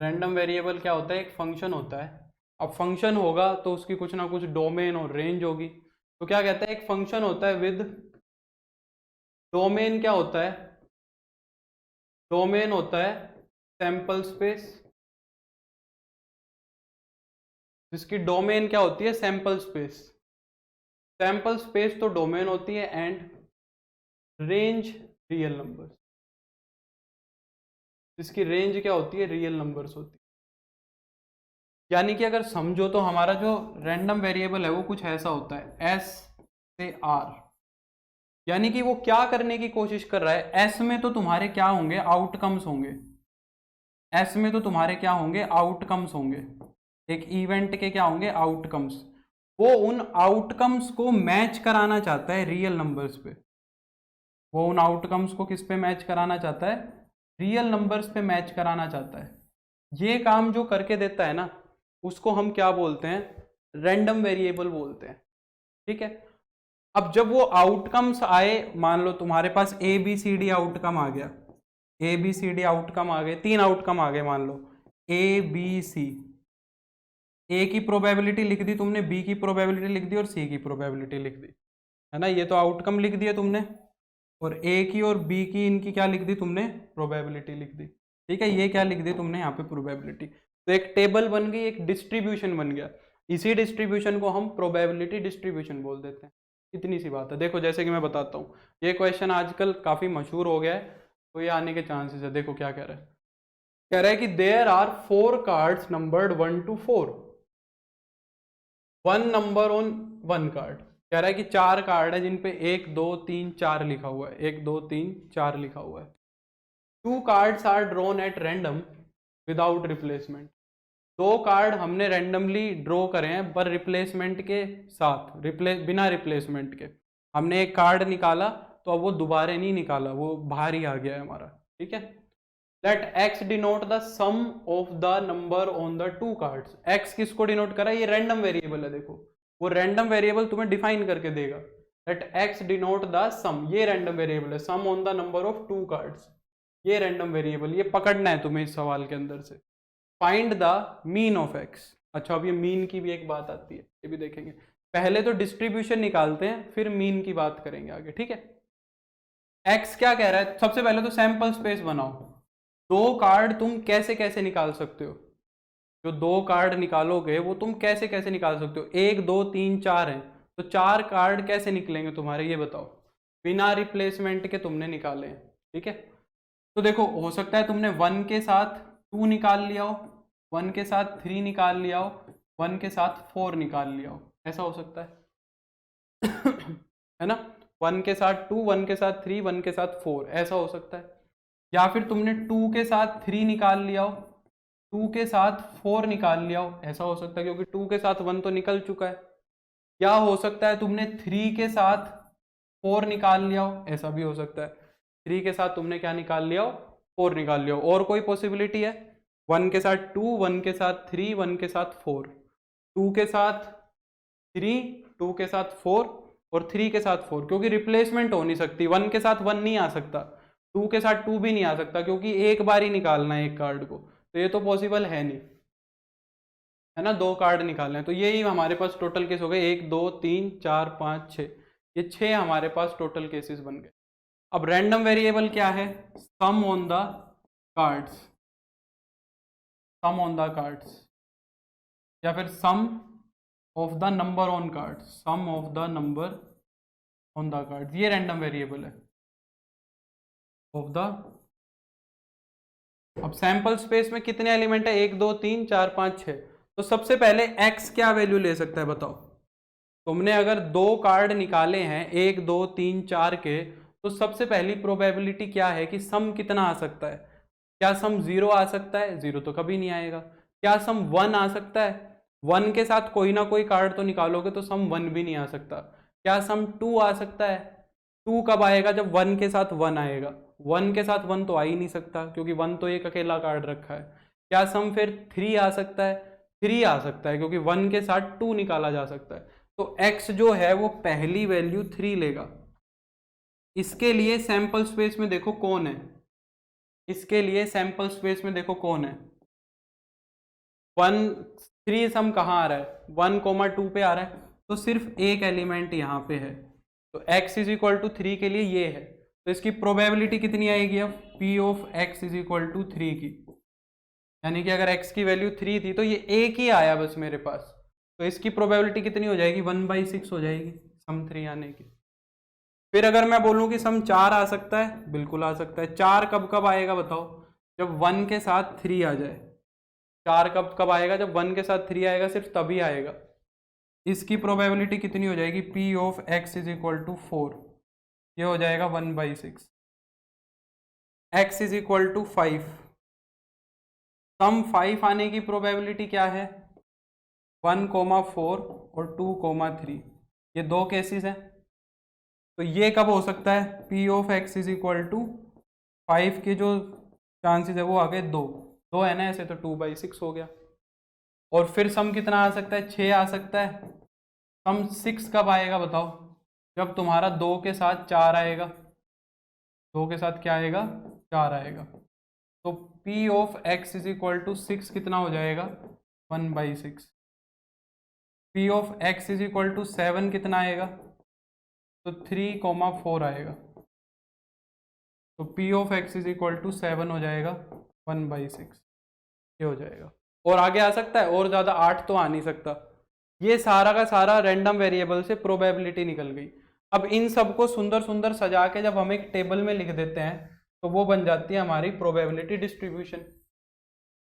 [SPEAKER 1] रैंडम वेरिएबल क्या होता है? एक फंक्शन होता है। अब फंक्शन होगा तो उसकी कुछ ना कुछ डोमेन और रेंज होगी। तो क्या कहता है? एक फंक्शन होता है विद डोमेन। क्या होता है? डोमेन होता है सैंपल स्पेस, जिसकी डोमेन क्या होती है? Sample space. सैंपल स्पेस तो डोमेन होती है, एंड रेंज रियल नंबर, जिसकी रेंज क्या होती है? रियल नंबर्स होती है। यानी कि अगर समझो तो हमारा जो रैंडम वेरिएबल है वो कुछ ऐसा होता है, S से R। यानी कि वो क्या करने की कोशिश कर रहा है? S में तो तुम्हारे क्या होंगे? आउटकम्स होंगे। S में तो तुम्हारे क्या होंगे? आउटकम्स होंगे। एक इवेंट के क्या होंगे? आउटकम्स। वो उन आउटकम्स को मैच कराना चाहता है रियल नंबर्स पे। वो उन आउटकम्स को किस पे मैच कराना चाहता है? रियल नंबर्स पे मैच कराना चाहता है। ये काम जो करके देता है ना, उसको हम क्या बोलते हैं? रैंडम वेरिएबल बोलते हैं, ठीक है। अब जब वो आउटकम्स आए, मान लो तुम्हारे पास ABCD आउटकम आ गया, ABCD आउटकम आ गए, 3 आउटकम आ गए, मान लो ABC। ए की प्रोबेबिलिटी लिख दी तुमने, बी की प्रोबेबिलिटी लिख दी और सी की प्रोबेबिलिटी लिख दी, है ना। ये तो आउटकम लिख दिया तुमने, और ए की और बी की इनकी क्या लिख दी तुमने? प्रोबेबिलिटी लिख दी, ठीक है। ये क्या लिख दी तुमने यहाँ पे? प्रोबेबिलिटी। तो एक टेबल बन गई, एक डिस्ट्रीब्यूशन बन गया। इसी डिस्ट्रीब्यूशन को हम प्रोबेबिलिटी डिस्ट्रीब्यूशन बोल देते हैं। इतनी सी बात है। देखो जैसे कि मैं बताता हूँ, ये क्वेश्चन आजकल काफ़ी मशहूर हो गया है, तो ये आने के चांसेस है। देखो क्या कह रहा है? कह रहा है कि there are 4 cards numbered 1 to 4, 1 number on 1 card. कह रहा है कि 4 कार्ड है जिन पे 1 2 3 4 लिखा हुआ है, 1 2 3 4 लिखा हुआ है। 2 cards are drawn at random without replacement. 2 card हमने रैंडमली ड्रॉ करे हैं पर रिप्लेसमेंट के साथ, बिना रिप्लेसमेंट के। हमने एक कार्ड निकाला तो अब वो दोबारा नहीं निकाला, वो बाहर ही आ गया है हमारा, ठीक है। Let x denote the sum of the number on the 2 cards. x किसको डिनोट करा है? ये रैंडम वेरिएबल है। देखो वो रैंडम वेरिएबल तुम्हें डिफाइन करके देगा। Let x denote the sum, ये रैंडम वेरिएबल है, sum on the number of 2 cards, ये रैंडम वेरिएबल, ये पकड़ना है तुम्हें इस सवाल के अंदर से। Find the mean of x। अच्छा, अब ये मीन की भी एक बात आती है, ये भी देखेंगे। पहले तो डिस्ट्रीब्यूशन निकालते हैं, फिर मीन की बात करेंगे आगे, ठीक है। x क्या कह रहा है? सबसे पहले तो सैंपल स्पेस बनाओ। 2 कार्ड तुम कैसे कैसे निकाल सकते हो? जो 2 कार्ड निकालोगे वो तुम कैसे कैसे निकाल सकते हो? 1 2 3 4 है, तो 4 कार्ड कैसे निकलेंगे तुम्हारे, ये बताओ, बिना रिप्लेसमेंट के तुमने निकाले हैं, ठीक है। तो देखो, हो सकता है तुमने 1 के साथ 2 निकाल लिया हो, 1 के साथ 3 निकाल लिया हो, 1 के साथ 4 निकाल लिया हो, ऐसा हो सकता है है ना। 1 के साथ 2, 1 के साथ 3, 1 के साथ 4, ऐसा हो सकता है। या फिर तुमने 2 के साथ 3 निकाल लिया हो, 2 के साथ 4 निकाल लिया हो, ऐसा हो सकता है, क्योंकि 2 के साथ 1 तो निकल चुका है। या हो सकता है तुमने 3 के साथ 4 निकाल लिया हो, ऐसा भी हो सकता है। 3 के साथ तुमने क्या निकाल लिया हो, 4 निकाल लिया हो। और कोई पॉसिबिलिटी है, 1 के साथ 2, 1 के साथ 3, 1 के साथ 4, 2 के साथ 3, 2 के साथ 4 और 3 के साथ 4, क्योंकि रिप्लेसमेंट हो नहीं सकती। 1 के साथ 1 नहीं आ सकता, 2 के साथ 2 भी नहीं आ सकता, क्योंकि एक बार ही निकालना है एक कार्ड को, तो ये तो पॉसिबल है नहीं, है ना। 2 कार्ड निकालने हैं, तो यही हमारे पास टोटल केस हो गए, 1 2 3 4 5 6, ये 6 हमारे पास टोटल केसेस बन गए। अब रैंडम वेरिएबल क्या है, sum on the cards, sum on the cards, या फिर sum of the number on cards, sum of the number on the cards, ये रैंडम वेरिएबल है ऑफ द। अब सैंपल स्पेस में कितने एलिमेंट है, 1 2 3 4 5 6, तो सबसे पहले x क्या वैल्यू ले सकता है बताओ। तुमने अगर 2 कार्ड निकाले हैं 1 2 3 4 के, तो सबसे पहली प्रोबेबिलिटी क्या है कि सम कितना आ सकता है। क्या सम 0 आ सकता है, 0 तो कभी नहीं आएगा। क्या सम 1 आ सकता है, 1 के साथ कोई ना कोई कार्ड तो निकालोगे तो सम 1 भी नहीं आ सकता। क्या सम 2 आ सकता है, 2 कब आएगा, जब 1 के साथ 1 आएगा, 1 के साथ 1 तो आ ही नहीं सकता, क्योंकि 1 तो एक अकेला कार्ड रखा है। क्या सम फिर 3 आ सकता है, 3 आ सकता है, क्योंकि 1 के साथ 2 निकाला जा सकता है। तो x जो है वो पहली वैल्यू 3 लेगा। इसके लिए सैंपल स्पेस में देखो कौन है, इसके लिए सैंपल स्पेस में देखो कौन है, 1 3 सम कहाँ आ रहा है, 1 2 पे आ रहा है, तो सिर्फ एक एलिमेंट यहाँ पे है, तो x इज इक्वल टू 3 के लिए ये है। तो इसकी प्रोबेबिलिटी कितनी आएगी अब, p of x is equal to 3 की, यानी कि अगर x की वैल्यू 3 थी तो ये एक ही आया बस मेरे पास, तो इसकी प्रोबेबिलिटी कितनी हो जाएगी, 1/6 हो जाएगी सम 3 आने की। फिर अगर मैं बोलूं कि सम 4 आ सकता है, बिल्कुल आ सकता है। 4 कब कब आएगा बताओ, जब 1 के साथ 3 आ जाए। 4 कब कब आएगा, जब 1 के साथ 3 आएगा, सिर्फ तभी आएगा। इसकी प्रोबेबिलिटी कितनी हो जाएगी, p of x is equal to 4, ये हो जाएगा 1/6। x is equal to 5, sum 5 आने की प्रोबेबिलिटी क्या है, 1,4 और 2,3, ये 2 केसेस हैं। तो ये कब हो सकता है, p of x is equal to 5 के जो चांसेस है वो आ गए 2 है ना, ऐसे तो 2/6 हो गया। और फिर सम कितना आ सकता है, 6 आ सकता है। सम 6 कब आएगा बताओ, जब तुम्हारा 2 के साथ 4 आएगा, 2 के साथ क्या आएगा, 4 आएगा। तो p of x is equal to 6 कितना हो जाएगा, 1/6। p of x is equal to 7 कितना आएगा, तो 3,4 आएगा। तो p of x is equal to 7 हो जाएगा 1/6, ये हो जाएगा। और आगे आ सकता है, और ज़्यादा 8 तो आ नहीं सकता। ये सारा का सारा रैंडम वेरिएबल से प्रोबेबिलिटी निकल गई। अब इन सबको सुंदर सुंदर सजा के जब हम एक टेबल में लिख देते हैं तो वो बन जाती है हमारी प्रोबेबिलिटी डिस्ट्रीब्यूशन।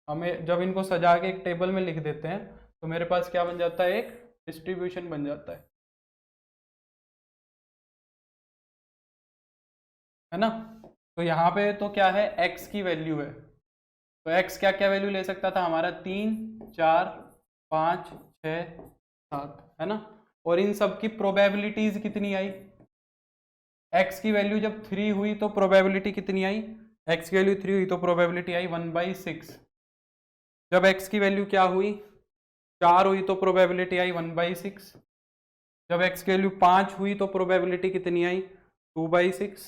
[SPEAKER 1] हमें जब इनको सजा के एक टेबल में लिख देते हैं तो मेरे पास क्या बन जाता है, एक डिस्ट्रीब्यूशन बन जाता है ना। तो यहाँ पे तो क्या है, x की वैल्यू है, तो x क्या क्या वैल्यू ले सकता था हमारा, 3 4 5 6 7, है ना। और इन सब की प्रोबेबिलिटीज कितनी आई, x की वैल्यू जब 3 हुई तो प्रोबेबिलिटी कितनी आई, x की वैल्यू 3 हुई तो प्रोबेबिलिटी आई 1/6। जब x की वैल्यू क्या हुई, 4 हुई तो प्रोबेबिलिटी आई 1/6। जब x की वैल्यू 5 हुई तो प्रोबेबिलिटी कितनी आई, 2/6।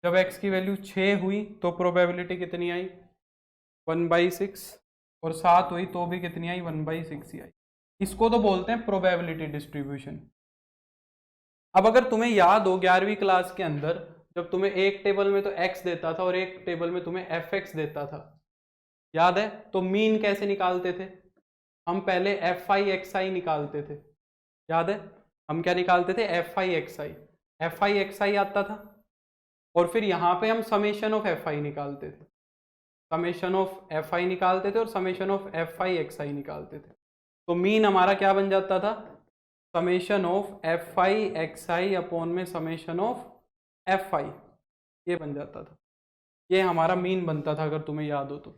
[SPEAKER 1] जब x की वैल्यू 6 हुई तो प्रोबेबिलिटी कितनी आई, 1/6। और 7 हुई तो भी कितनी आई, 1/6 ही आई। इसको तो बोलते हैं प्रोबेबिलिटी डिस्ट्रीब्यूशन। अब अगर तुम्हें याद हो 11वीं क्लास के अंदर जब तुम्हें एक टेबल में तो x देता था और एक टेबल में तुम्हें fx देता था, याद है, तो मीन कैसे निकालते थे, हम पहले fi xi निकालते थे, याद है हम क्या निकालते थे, एफ आई एक्स आई आता था, और फिर यहाँ पे हम समेशन ऑफ एफ आई निकालते थे, समेशन ऑफ एफ आई निकालते थे और summation of F I X I निकालते थे। तो मीन हमारा क्या बन जाता था, summation of F I X I upon में समेशन ऑफ एफ आई, ये बन जाता था, ये हमारा मीन बनता था अगर तुम्हें याद हो तो।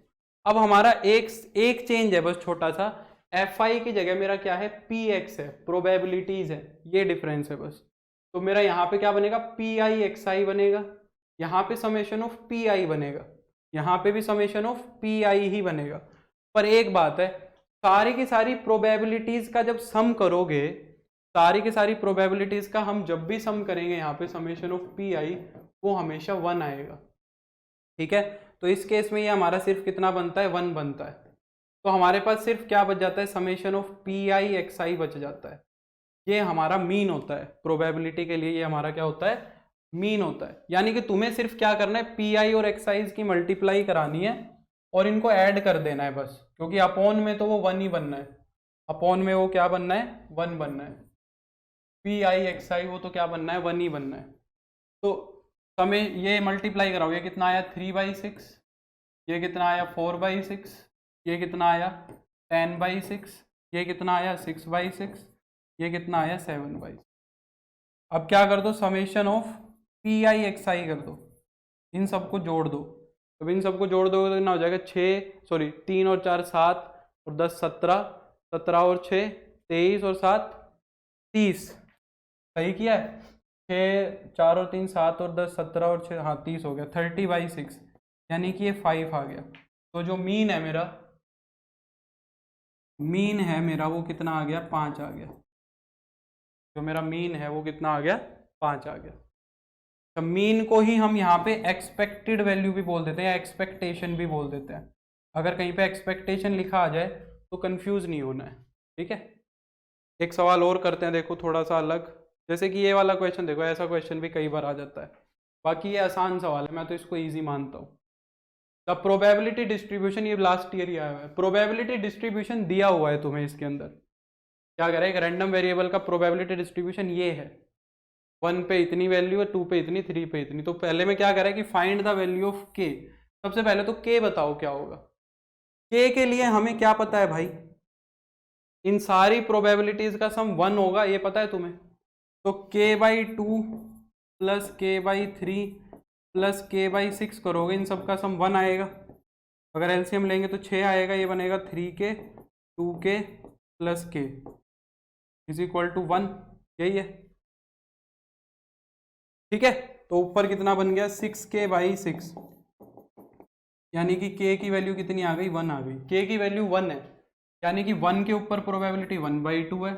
[SPEAKER 1] अब हमारा एक चेंज है बस छोटा सा, एफ आई की जगह मेरा क्या है, पी एक्स है, प्रोबेबिलिटीज है, ये डिफरेंस है बस। तो मेरा यहाँ पे क्या बनेगा, पी आई एक्स आई बनेगा, यहाँ पे समेशन ऑफ पी आई बनेगा, यहाँ पे भी समेशन ऑफ पी आई ही बनेगा। पर एक बात है, सारी की सारी प्रोबेबिलिटीज का जब सम करोगे, सारी की सारी प्रोबेबिलिटीज का हम जब भी सम करेंगे यहाँ पे समेशन ऑफ पी आई, वो हमेशा 1 आएगा, ठीक है। तो इस केस में ये हमारा सिर्फ कितना बनता है, 1 बनता है। तो हमारे पास सिर्फ क्या बच जाता है, summation of P I X I बच जाता है। ये हमारा मीन होता है प्रोबेबिलिटी के लिए, ये हमारा क्या होता है, मीन होता है। यानी कि तुम्हें सिर्फ क्या करना है, पी आई और एक्स आई की मल्टीप्लाई करानी है और इनको ऐड कर देना है बस, क्योंकि अपॉन में तो वो 1 ही बनना है, अपॉन में वो क्या बनना है, 1 बनना है। पी आई एक्स आई वो तो क्या बनना है, 1 ही बनना है। तो समय ये मल्टीप्लाई कराओ, ये कितना आया 3/6, ये कितना आया 4/6, ये कितना आया 10/6, ये कितना आया 6/6, ये कितना आया 7/6। अब क्या कर दो, summation of P I X I कर दो, इन सबको जोड़ दो। तो इन सबको जोड़ दोगे तो कितना हो जाएगा, 3 और 4 7 और 10 17, 17 और 6 23 और 7 30, सही किया है, 6 4 और 3 7 और 10 17 और 6 हाँ 30 हो गया, 30/6, यानी कि ये 5 आ गया। तो जो मीन है मेरा, मीन है मेरा वो कितना आ गया, 5 आ गया। जो मेरा मीन है वो कितना आ गया, 5 आ गया। तो मीन को ही हम यहाँ पे एक्सपेक्टेड वैल्यू भी बोल देते हैं या एक्सपेक्टेशन भी बोल देते हैं। अगर कहीं पे एक्सपेक्टेशन लिखा आ जाए तो कंफ्यूज नहीं होना है, ठीक है। एक सवाल और करते हैं, देखो थोड़ा सा अलग, जैसे कि ये वाला क्वेश्चन देखो, ऐसा क्वेश्चन भी कई बार आ जाता है, बाकी ये आसान सवाल है, मैं तो इसको ईजी मानता हूँ। द प्रोबेबिलिटी डिस्ट्रीब्यूशन, ये लास्ट ईयर ही आया हुआ है, प्रोबेबिलिटी डिस्ट्रीब्यूशन दिया हुआ है तुम्हें, इसके अंदर क्या करें, एक रैंडम वेरिएबल का प्रोबेबिलिटी डिस्ट्रीब्यूशन ये है, 1 पे इतनी वैल्यू है, 2 पे इतनी, 3 पे इतनी। तो पहले में क्या करें कि फाइंड द वैल्यू ऑफ के। सबसे पहले तो के बताओ क्या होगा, के के लिए हमें क्या पता है भाई, इन सारी प्रोबेबिलिटीज का सम 1 होगा, ये पता है तुम्हें। तो k/2 plus k/3 plus k/6 करोगे, इन सब का सम 1 आएगा। अगर एलसीएम लेंगे तो 6 आएगा, ये बनेगा 3k 2k plus k is equal to 1, यही है, ठीक है। तो ऊपर कितना बन गया, 6k/6, यानी कि k की वैल्यू कितनी आ गई, 1 आ गई। k की वैल्यू 1 है, यानी कि 1 के ऊपर प्रोबेबिलिटी 1/2 है,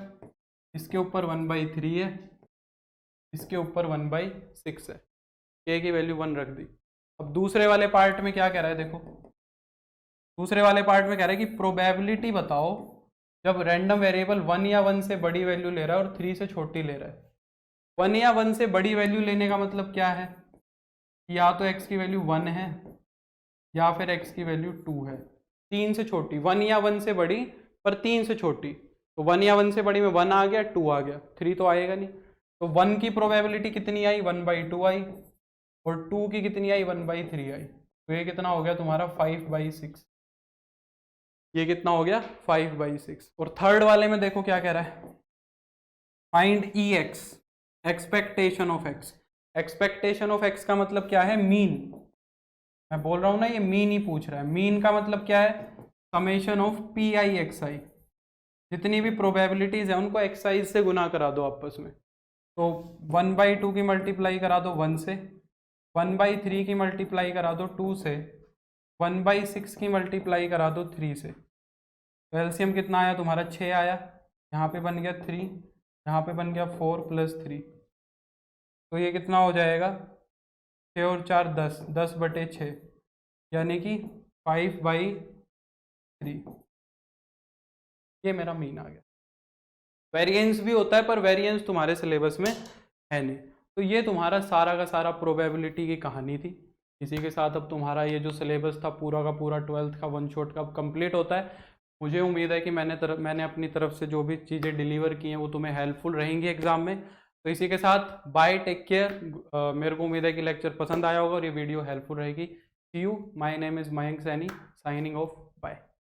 [SPEAKER 1] इसके ऊपर 1/3 है, इसके ऊपर 1/6 है। k की वैल्यू 1 रख दी। अब दूसरे वाले पार्ट में क्या कह रहा है, देखो दूसरे वाले पार्ट में कह रहा है कि प्रोबेबिलिटी बताओ जब रैंडम वेरिएबल 1 या 1 से बड़ी वैल्यू ले रहा है और 3 से छोटी ले रहा है। 1 या 1 से बड़ी वैल्यू लेने का मतलब क्या है, या तो x की वैल्यू 1 है या फिर x की वैल्यू 2 है। 3 से छोटी, 1 या 1 से बड़ी पर 3 से छोटी, तो 1 या 1 से बड़ी में 1 आ गया, 2 आ गया, 3 तो आएगा नहीं। तो 1 की प्रोबेबिलिटी कितनी आई, 1/2 आई, और 2 की कितनी आई, 1/3 आई। तो ये कितना हो गया तुम्हारा 5/6, ये कितना हो गया 5/6। और थर्ड वाले में देखो क्या कह रहा है, find E x, expectation of x. Expectation of x का मतलब क्या है, मीन। मैं बोल रहा हूँ ना, ये मीन ही पूछ रहा है। मीन का मतलब क्या है, summation of P I X I, जितनी भी प्रोबेबिलिटीज है उनको एक्साइज से गुना करा दो आपस में। तो 1/2 की मल्टीप्लाई करा दो 1 से, 1/3 की मल्टीप्लाई करा दो 2 से, 1/6 की मल्टीप्लाई करा दो 3 से। तो एलसीएम कितना आया तुम्हारा, 6 आया, यहाँ पे बन गया 3, यहाँ पे बन गया 4 + 3। तो ये कितना हो जाएगा, 6 और 4 10, 10/6, यानी कि 5/3। ये मेरा मीन आ गया। वेरिएंस भी होता है पर वेरिएंस तुम्हारे सिलेबस में है नहीं। तो ये तुम्हारा सारा का सारा प्रोबेबिलिटी की कहानी थी। इसी के साथ अब तुम्हारा ये जो सिलेबस था पूरा का पूरा 12th का 1 शॉट का कंप्लीट होता है। मुझे उम्मीद है कि मैंने अपनी तरफ से जो भी चीज़ें डिलीवर की हैं वो तुम्हें हेल्पफुल रहेंगी एग्जाम में। तो इसी के साथ बाय, टेक केयर। मेरे को उम्मीद है कि लेक्चर पसंद आया होगा और ये वीडियो हेल्पफुल रहेगी। See you, my name is Mayank Saini, signing off, bye.